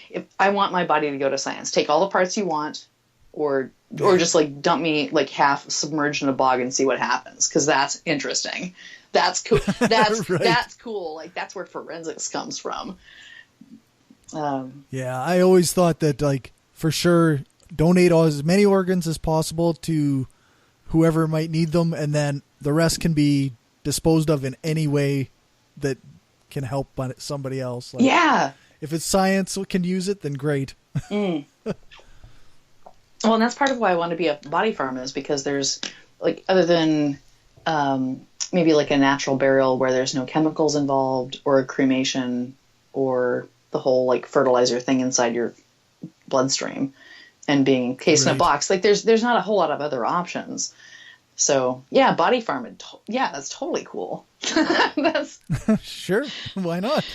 if I want my body to go to science, take all the parts you want, or just like dump me like half submerged in a bog and see what happens. 'Cause that's interesting. That's cool. That's, right. That's cool. Like that's where forensics comes from. Yeah. I always thought that, like, for sure, donate as many organs as possible to whoever might need them. And then the rest can be disposed of in any way that can help somebody else. Like, yeah. if it's science can use it, then great. Well, and that's part of why I want to be a body farm, is because there's like, other than maybe like a natural burial where there's no chemicals involved, or a cremation, or the whole like fertilizer thing inside your bloodstream and being encased in a box, like there's not a whole lot of other options. So yeah, body farm, that's totally cool. That's sure, why not?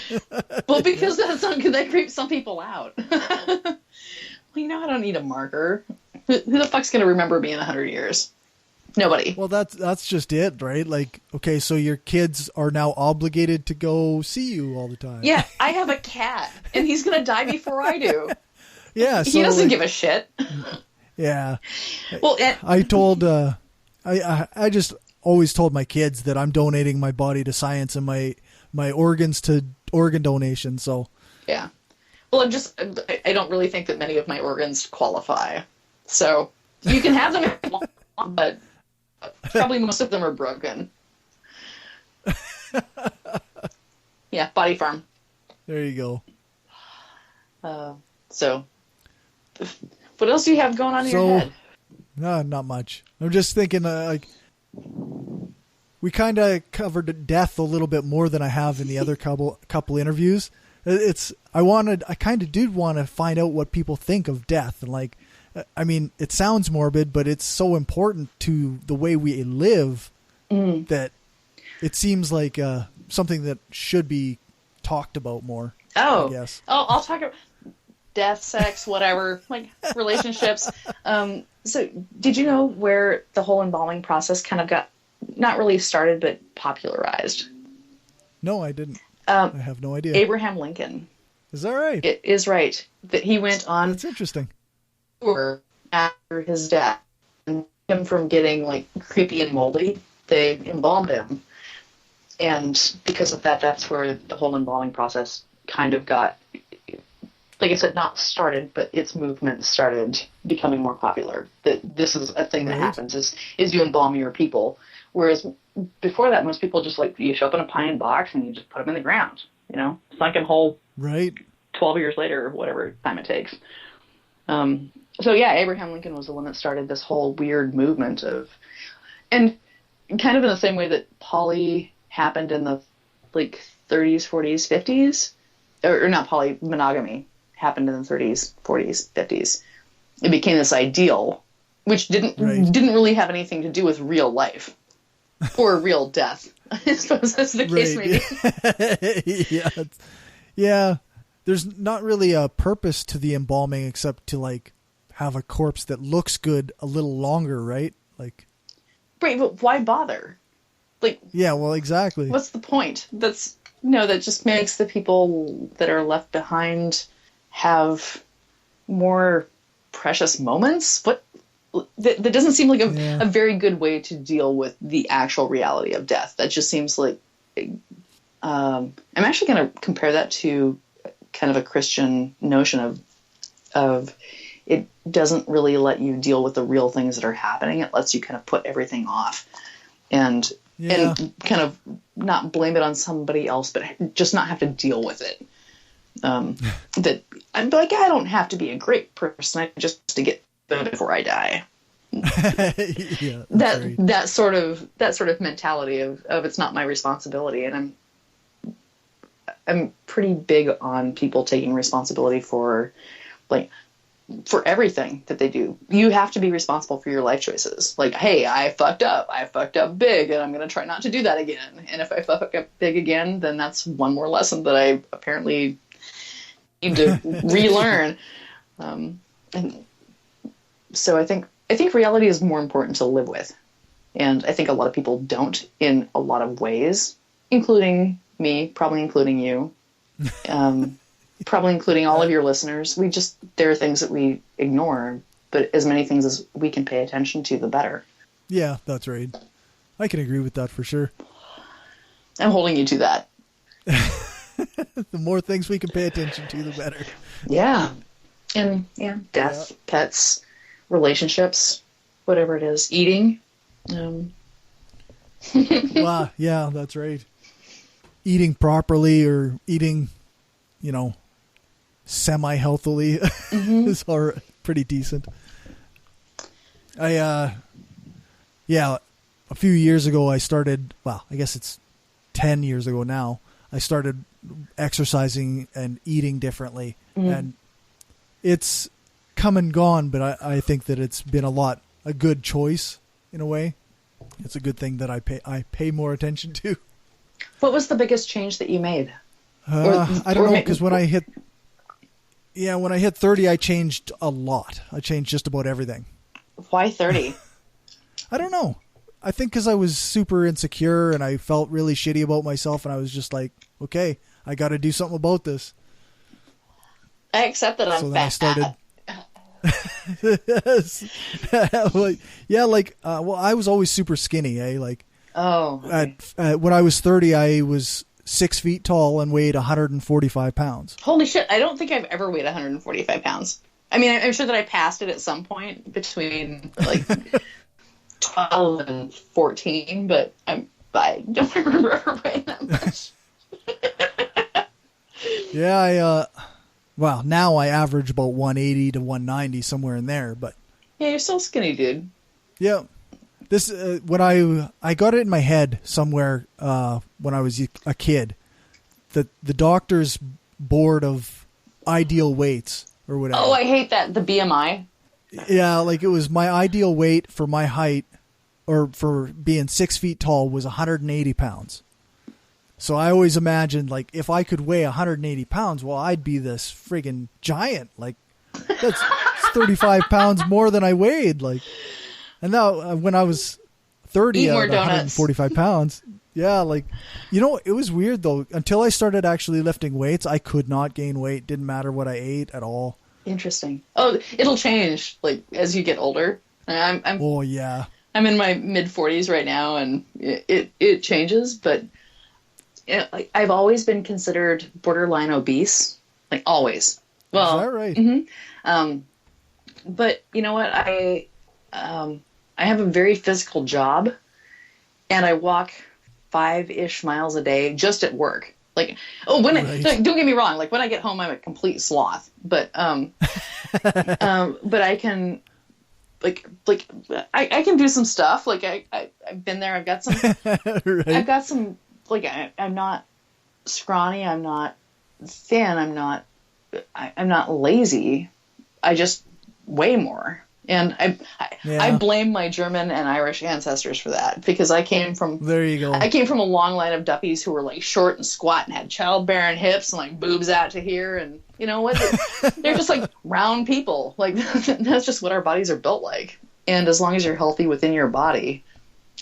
well, because that creeps some people out. Well, I don't need a marker. Who the fuck's gonna remember me in 100 years? Nobody. Well, that's just it, right? Like, okay, so your kids are now obligated to go see you all the time. Yeah, I have a cat, and he's gonna die before I do. Yeah, so, he doesn't give a shit. Yeah. Well, I told, I just always told my kids that I'm donating my body to science and my organs to organ donation. So yeah. Well, I don't really think that many of my organs qualify. So you can have them if you want, but probably most of them are broken. Yeah, body farm. There you go. So what else do you have going on in your head? No, not much. I'm just thinking, like, we kind of covered death a little bit more than I have in the other couple interviews. I kind of did want to find out what people think of death. And like, I mean, it sounds morbid, but it's so important to the way we live that it seems like something that should be talked about more. Oh, I guess. Oh, I'll talk about death, sex, whatever, like relationships. So did you know where the whole embalming process kind of got, not really started, but popularized? No, I didn't. I have no idea. Abraham Lincoln. Is that right? It is right. That he went on That's interesting. tour after his death, and him from getting like creepy and moldy, they embalmed him. And because of that, that's where the whole embalming process kind of got, like I said, not started, but its movement started becoming more popular. That this is a thing that happens, is you embalm your people. Whereas before that, most people just like, you show up in a pine box and you just put them in the ground, sunken hole. Right. 12 years later, or whatever time it takes. So yeah, Abraham Lincoln was the one that started this whole weird movement and kind of in the same way that poly happened in the like 30s, 40s, 50s, or not poly, monogamy happened in the 30s, 40s, 50s. It became this ideal, which didn't really have anything to do with real life or real death. I suppose that's the case, maybe. Yeah. There's not really a purpose to the embalming except to like have a corpse that looks good a little longer, right? Like, right, but why bother? Like, yeah, well, exactly. What's the point? That just makes the people that are left behind have more precious moments. That doesn't seem like a very good way to deal with the actual reality of death. That just seems like, I'm actually going to compare that to kind of a Christian notion of it doesn't really let you deal with the real things that are happening. It lets you kind of put everything off and kind of not blame it on somebody else, but just not have to deal with it. That I'm like, I don't have to be a great person just to get better before I die. That sort of mentality of it's not my responsibility, and I'm pretty big on people taking responsibility for everything that they do. You have to be responsible for your life choices. Like, hey, I fucked up big, and I'm going to try not to do that again. And if I fuck up big again, then that's one more lesson that I apparently need to relearn. And so I think reality is more important to live with. And I think a lot of people don't in a lot of ways, including me, probably including you, probably including all of your listeners. There are things that we ignore, but as many things as we can pay attention to, the better. Yeah, that's right. I can agree with that for sure. I'm holding you to that. The more things we can pay attention to, the better. Yeah. And death, pets, relationships, whatever it is, eating. Wow, yeah, that's right. Eating properly or eating, semi-healthily is pretty decent. A few years ago I started, well, I guess it's 10 years ago now, I started exercising and eating differently. And it's come and gone, but I think that it's been a good choice in a way. It's a good thing that I pay more attention to. What was the biggest change that you made? I don't know, because when I hit 30, I changed a lot. I changed just about everything. Why 30? I don't know. I think because I was super insecure and I felt really shitty about myself, and I was just like, okay, I got to do something about this. I accept that I'm so fat. Then I started. Well, I was always super skinny. Okay. When I was 30, I was 6 feet tall and weighed 145 pounds. Holy shit! I don't think I've ever weighed 145 pounds. I mean, I'm sure that I passed it at some point between 12 and 14, but I don't remember ever weighing that much. Yeah, now I average about 180 to 190, somewhere in there, but... Yeah, you're still skinny, dude. Yeah. This, when I got it in my head somewhere, when I was a kid, that the doctor's board of ideal weights, or whatever. Oh, I hate that. The BMI. Yeah, it was my ideal weight for my height, or for being 6 feet tall, was 180 pounds. So I always imagined, if I could weigh 180 pounds, well, I'd be this friggin' giant. That's 35 pounds more than I weighed. And now, when I was 30 at 145 pounds, yeah, it was weird, though. Until I started actually lifting weights, I could not gain weight. Didn't matter what I ate at all. Interesting. Oh, it'll change, as you get older. Oh, yeah. I'm in my mid-40s right now, and it changes, but... I've always been considered borderline obese, always. Well, is that right? Mm-hmm. But you know what? I have a very physical job, and I walk 5-ish miles a day just at work. Don't get me wrong. When I get home, I'm a complete sloth. But but I can. I can do some stuff. I've been there. I've got some. Right. I've got some. I'm not scrawny. I'm not thin. I'm not lazy. I just weigh more. And I blame my German and Irish ancestors for that, because I came from there you go. I came from a long line of duppies who were short and squat and had childbearing hips and boobs out to here, and you know what? They're just round people. That's just what our bodies are built like. And as long as you're healthy within your body,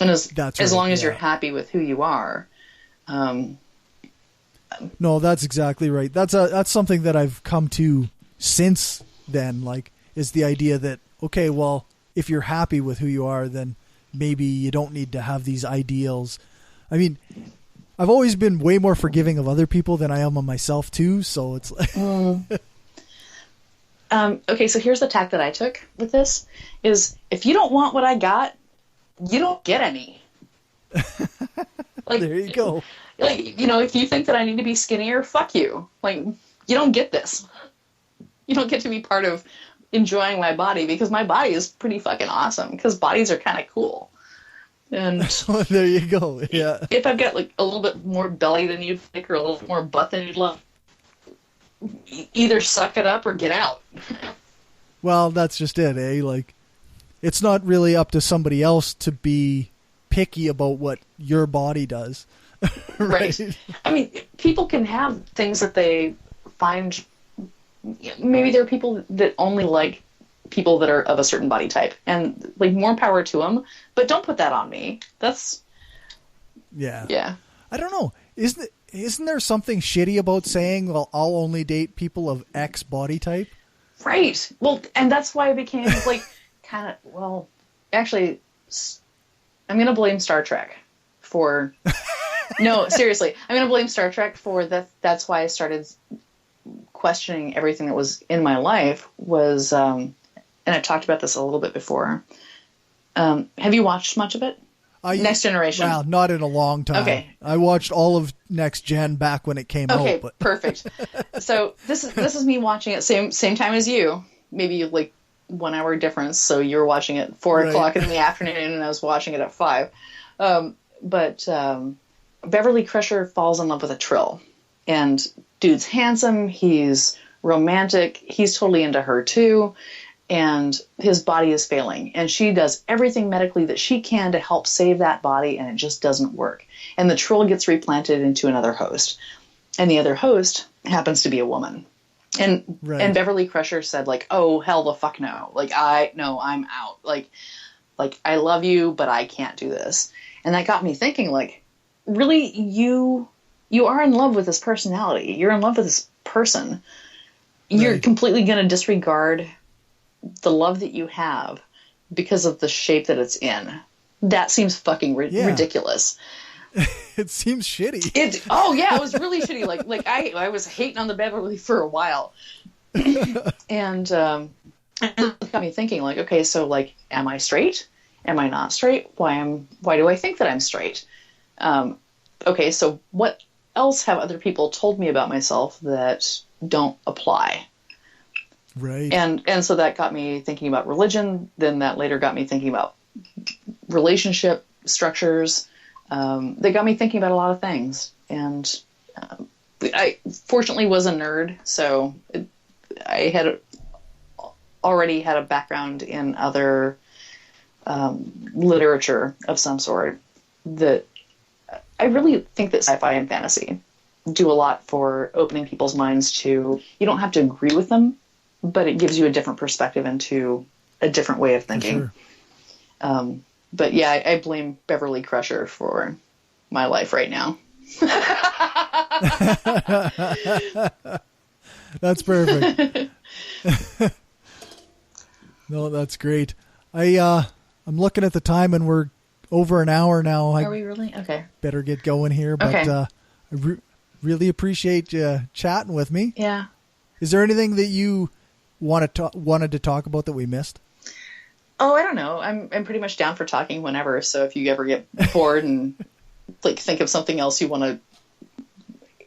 and as long as you're happy with who you are. No, that's exactly right. That's something that I've come to since then, is the idea that, okay, well, if you're happy with who you are, then maybe you don't need to have these ideals. I mean, I've always been way more forgiving of other people than I am of myself too, so it's okay, so here's the tack that I took with this, is if you don't want what I got, you don't get any. There you go. If you think that I need to be skinnier, fuck you. You don't get this. You don't get to be part of enjoying my body, because my body is pretty fucking awesome, because bodies are kind of cool. And there you go. Yeah. If I've got a little bit more belly than you'd like, or a little more butt than you'd love, either suck it up or get out. Well, that's just it, eh? It's not really up to somebody else to be picky about what your body does. Right. I mean, people can have things that they find. Maybe there are people that only like people that are of a certain body type, and like more power to them, but don't put that on me. That's yeah. I don't know. Isn't there something shitty about saying, well, I'll only date people of X body type? Right. Well, and that's why I became like kind of, well, actually, I'm going to blame Star Trek for, no, seriously, I'm going to blame Star Trek for that. That's why I started questioning everything that was in my life was, and I've talked about this a little bit before. Have you watched much of it? Next Generation? Well, not in a long time. Okay. I watched all of Next Gen back when it came out. Okay, But perfect. So this is me watching it same time as you. Maybe like 1 hour difference. So you're watching it 4 o'clock in the afternoon, and I was watching it at 5. But Beverly Crusher falls in love with a Trill, and dude's handsome. He's romantic. He's totally into her too. And his body is failing, and she does everything medically that she can to help save that body, and it just doesn't work. And the Trill gets replanted into another host, and the other host happens to be a woman. And Beverly Crusher said, like, oh, hell the fuck no. Like, I'm out. Like I love you, but I can't do this. And that got me thinking, like, really, you are in love with this personality. You're in love with this person. You're completely going to disregard the love that you have because of the shape that it's in. That seems fucking ridiculous. It seems shitty. It was really shitty. Like I was hating on the Beverly for a while. And it got me thinking, like, okay, so like, am I straight? Am I not straight? Why do I think that I'm straight? Okay, so what else have other people told me about myself that don't apply? Right. And so that got me thinking about religion. Then that later got me thinking about relationship structures. They got me thinking about a lot of things. And I fortunately was a nerd, so I had already had a background in other literature of some sort. That I really think that sci-fi and fantasy do a lot for opening people's minds to, you don't have to agree with them, but it gives you a different perspective into a different way of thinking. Sure. But yeah, I blame Beverly Crusher for my life right now. That's perfect. No, that's great. I'm looking at the time, and we're over an hour now. Are we really? Okay. Better get going here. But okay. I really appreciate you chatting with me. Yeah. Is there anything that you wanted to talk about that we missed? Oh, I don't know. I'm pretty much down for talking whenever. So if you ever get bored and like think of something else you want to,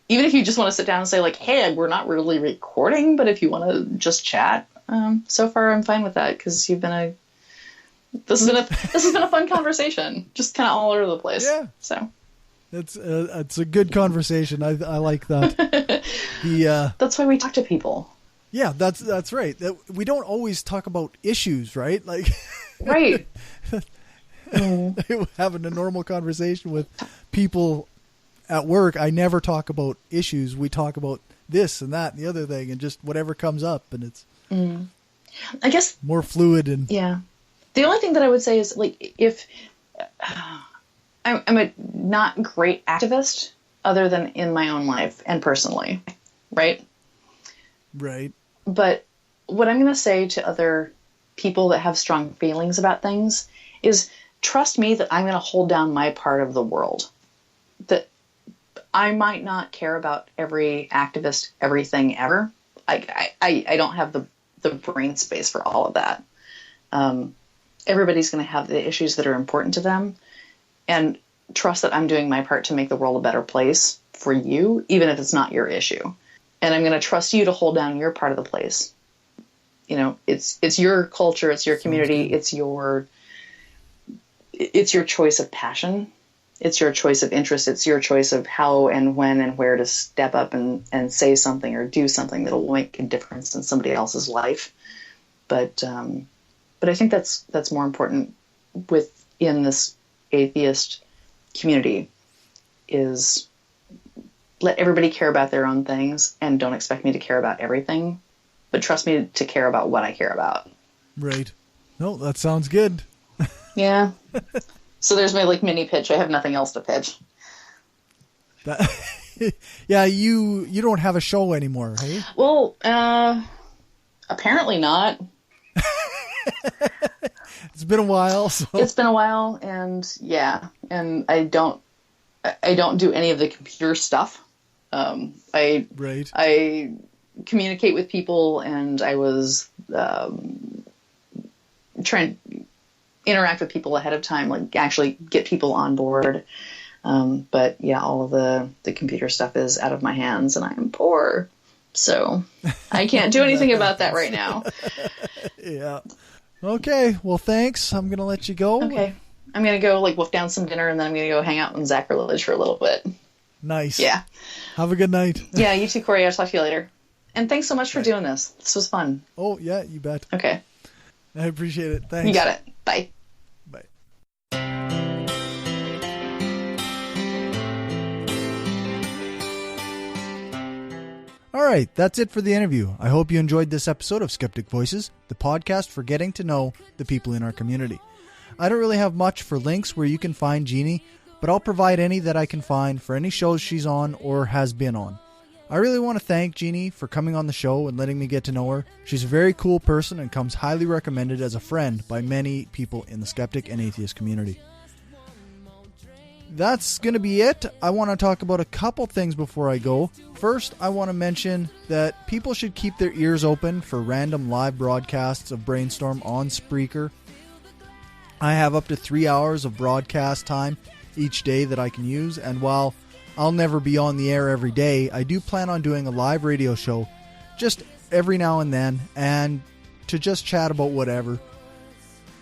even if you just want to sit down and say like, hey, we're not really recording, but if you want to just chat, so far I'm fine with that, because this has been a fun conversation, just kind of all over the place. Yeah. So it's a good conversation. I like that. That's why we talk to people. Yeah, that's right. We don't always talk about issues, right? Like, right. Having a normal conversation with people at work, I never talk about issues. We talk about this and that and the other thing, and just whatever comes up, and it's I guess more fluid. And yeah, the only thing that I would say is, like, if I'm a not great activist other than in my own life and personally, right? Right. But what I'm going to say to other people that have strong feelings about things is, trust me that I'm going to hold down my part of the world. That I might not care about every activist, everything ever. I don't have the brain space for all of that. Everybody's going to have the issues that are important to them, and trust that I'm doing my part to make the world a better place for you, even if it's not your issue. And I'm going to trust you to hold down your part of the place. You know, it's your culture, it's your community, it's your choice of passion, it's your choice of interest, it's your choice of how and when and where to step up and say something or do something that will make a difference in somebody else's life. But I think that's more important within this atheist community, is let everybody care about their own things and don't expect me to care about everything, but trust me to care about what I care about. Right. No, that sounds good. Yeah. So there's my like mini pitch. I have nothing else to pitch. Yeah, you don't have a show anymore, hey? Well, apparently not. It's been a while. So. It's been a while, and yeah, and I don't do any of the computer stuff. I communicate with people, and I was trying to interact with people ahead of time, like actually get people on board. But yeah, all of the computer stuff is out of my hands, and I am poor, so I can't do anything about that right now. Yeah. Okay. Well, thanks. I'm gonna let you go. Okay. I'm gonna go like wolf down some dinner, and then I'm gonna go hang out in sacrilege for a little bit. Nice. Yeah. Have a good night. Yeah. You too, Corey. I'll talk to you later. And thanks so much for doing this. This was fun. Oh yeah, you bet. Okay. I appreciate it. Thanks. You got it. Bye. Bye. All right, that's it for the interview. I hope you enjoyed this episode of Skeptic Voices, the podcast for getting to know the people in our community. I don't really have much for links where you can find Jeanne, but I'll provide any that I can find for any shows she's on or has been on. I really want to thank Jeanne for coming on the show and letting me get to know her. She's a very cool person and comes highly recommended as a friend by many people in the skeptic and atheist community. That's going to be it. I want to talk about a couple things before I go. First, I want to mention that people should keep their ears open for random live broadcasts of Brainstorm on Spreaker. I have up to 3 hours of broadcast time each day that I can use, and while I'll never be on the air every day, I do plan on doing a live radio show just every now and then, and to just chat about whatever.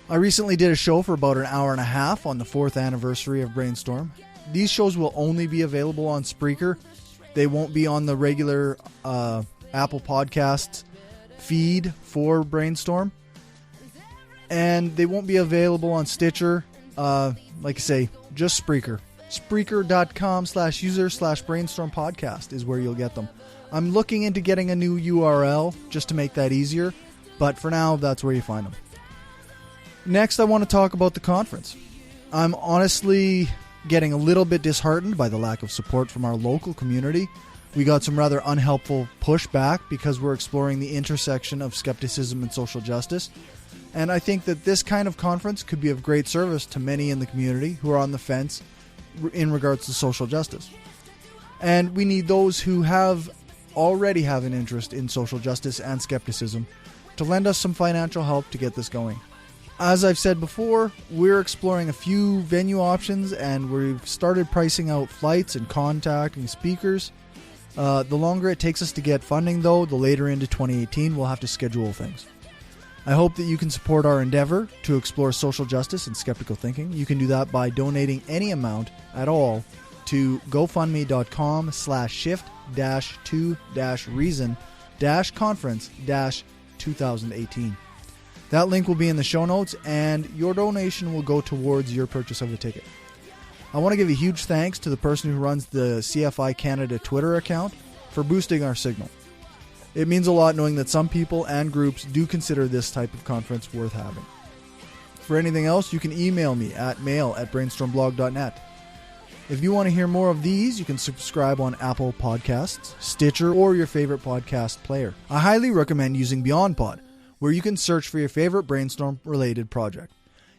I recently did a show for about an hour and a half on the 4th anniversary of Brainstorm. These shows will only be available on Spreaker. They won't be on the regular Apple Podcasts feed for Brainstorm. And they won't be available on Stitcher. Like I say, just Spreaker. Spreaker.com/user/brainstorm podcast is where you'll get them. I'm looking into getting a new URL just to make that easier, but for now, that's where you find them. Next, I want to talk about the conference. I'm honestly getting a little bit disheartened by the lack of support from our local community. We got some rather unhelpful pushback because we're exploring the intersection of skepticism and social justice. And I think that this kind of conference could be of great service to many in the community who are on the fence in regards to social justice. And we need those who already have an interest in social justice and skepticism to lend us some financial help to get this going. As I've said before, we're exploring a few venue options, and we've started pricing out flights and contacting speakers. The longer it takes us to get funding, though, the later into 2018 we'll have to schedule things. I hope that you can support our endeavor to explore social justice and skeptical thinking. You can do that by donating any amount at all to gofundme.com/shift-2-reason-conference-2018. That link will be in the show notes, and your donation will go towards your purchase of a ticket. I want to give a huge thanks to the person who runs the CFI Canada Twitter account for boosting our signal. It means a lot knowing that some people and groups do consider this type of conference worth having. For anything else, you can email me at mail@brainstormblog.net. If you want to hear more of these, you can subscribe on Apple Podcasts, Stitcher, or your favorite podcast player. I highly recommend using BeyondPod, where you can search for your favorite Brainstorm-related project.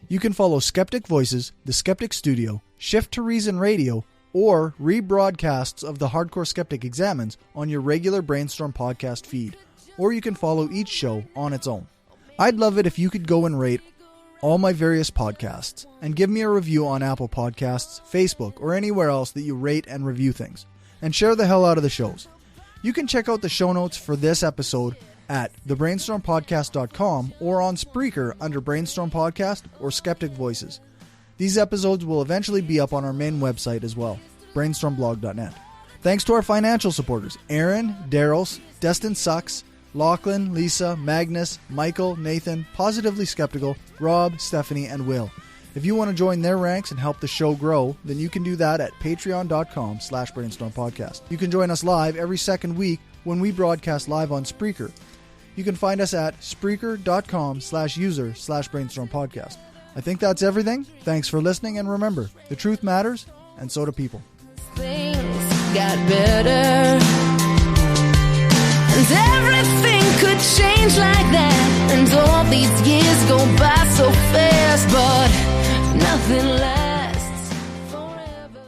You can follow Skeptic Voices, The Skeptic Studio, Shift to Reason Radio, or rebroadcasts of the Hardcore Skeptic Examines on your regular Brainstorm podcast feed, or you can follow each show on its own. I'd love it if you could go and rate all my various podcasts and give me a review on Apple Podcasts, Facebook, or anywhere else that you rate and review things, and share the hell out of the shows. You can check out the show notes for this episode at thebrainstormpodcast.com or on Spreaker under Brainstorm Podcast or Skeptic Voices. These episodes will eventually be up on our main website as well, brainstormblog.net. Thanks to our financial supporters, Aaron, Daryl, Destin Sucks, Lachlan, Lisa, Magnus, Michael, Nathan, Positively Skeptical, Rob, Stephanie, and Will. If you want to join their ranks and help the show grow, then you can do that at patreon.com/brainstormpodcast. You can join us live every second week when we broadcast live on Spreaker. you can find us at Spreaker.com/user/brainstorm podcast. I think that's everything. Thanks for listening, and remember, the truth matters, and so do people. Things got better, and everything could change like that, and all these years go by so fast, but nothing lasts forever.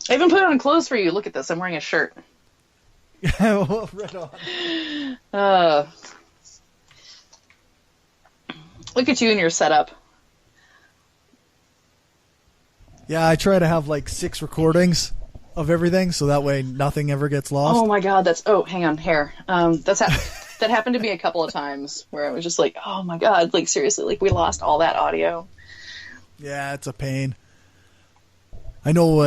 I even put on clothes for you. Look at this. I'm wearing a shirt. Well, right on. Look at you and your setup. Yeah, I try to have like 6 recordings of everything, so that way nothing ever gets lost. Oh my god, hang on, hair. That happened to me a couple of times where I was just like, oh my god, like seriously, like we lost all that audio. Yeah, it's a pain. I know.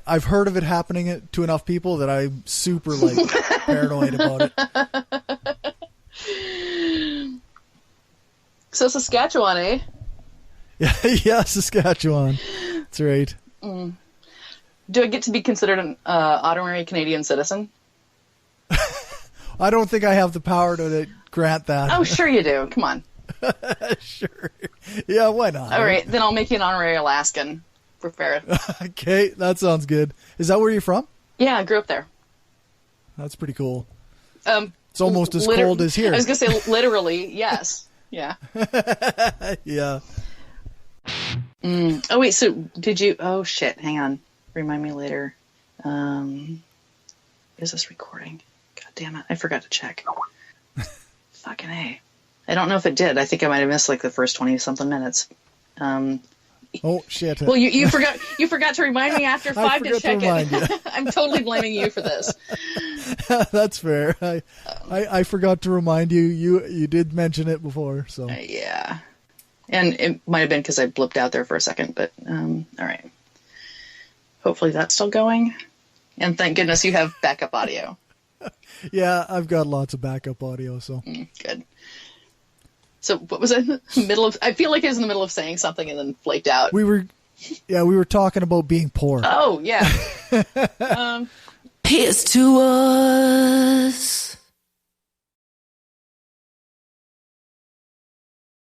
I've heard of it happening to enough people that I'm super like paranoid about it. So Saskatchewan, eh? Yeah, Saskatchewan. That's right. Do I get to be considered an honorary Canadian citizen? I don't think I have the power to grant that. Oh, sure you do. Come on. Sure. Yeah, why not? All right, then I'll make you an honorary Alaskan for fair. Okay, that sounds good. Is that where you're from? Yeah, I grew up there. That's pretty cool. It's almost as cold as here. I was going to say literally, yes. Yeah. Yeah. Oh, wait, so did you... Oh, shit, hang on. Remind me later. Is this recording? God damn it, I forgot to check. Fucking A. I don't know if it did. I think I might have missed like the first 20-something minutes. Oh, shit. Well, you forgot to remind me after 5 to check it. I'm totally blaming you for this. That's fair. I forgot to remind you. You did mention it before, so. Yeah. And it might have been because I blipped out there for a second, but all right. Hopefully that's still going. And thank goodness you have backup audio. Yeah, I've got lots of backup audio, so. Good. So what was I in the middle of? I feel like I was in the middle of saying something and then flaked out. We were talking about being poor. Oh, yeah. Here's to us.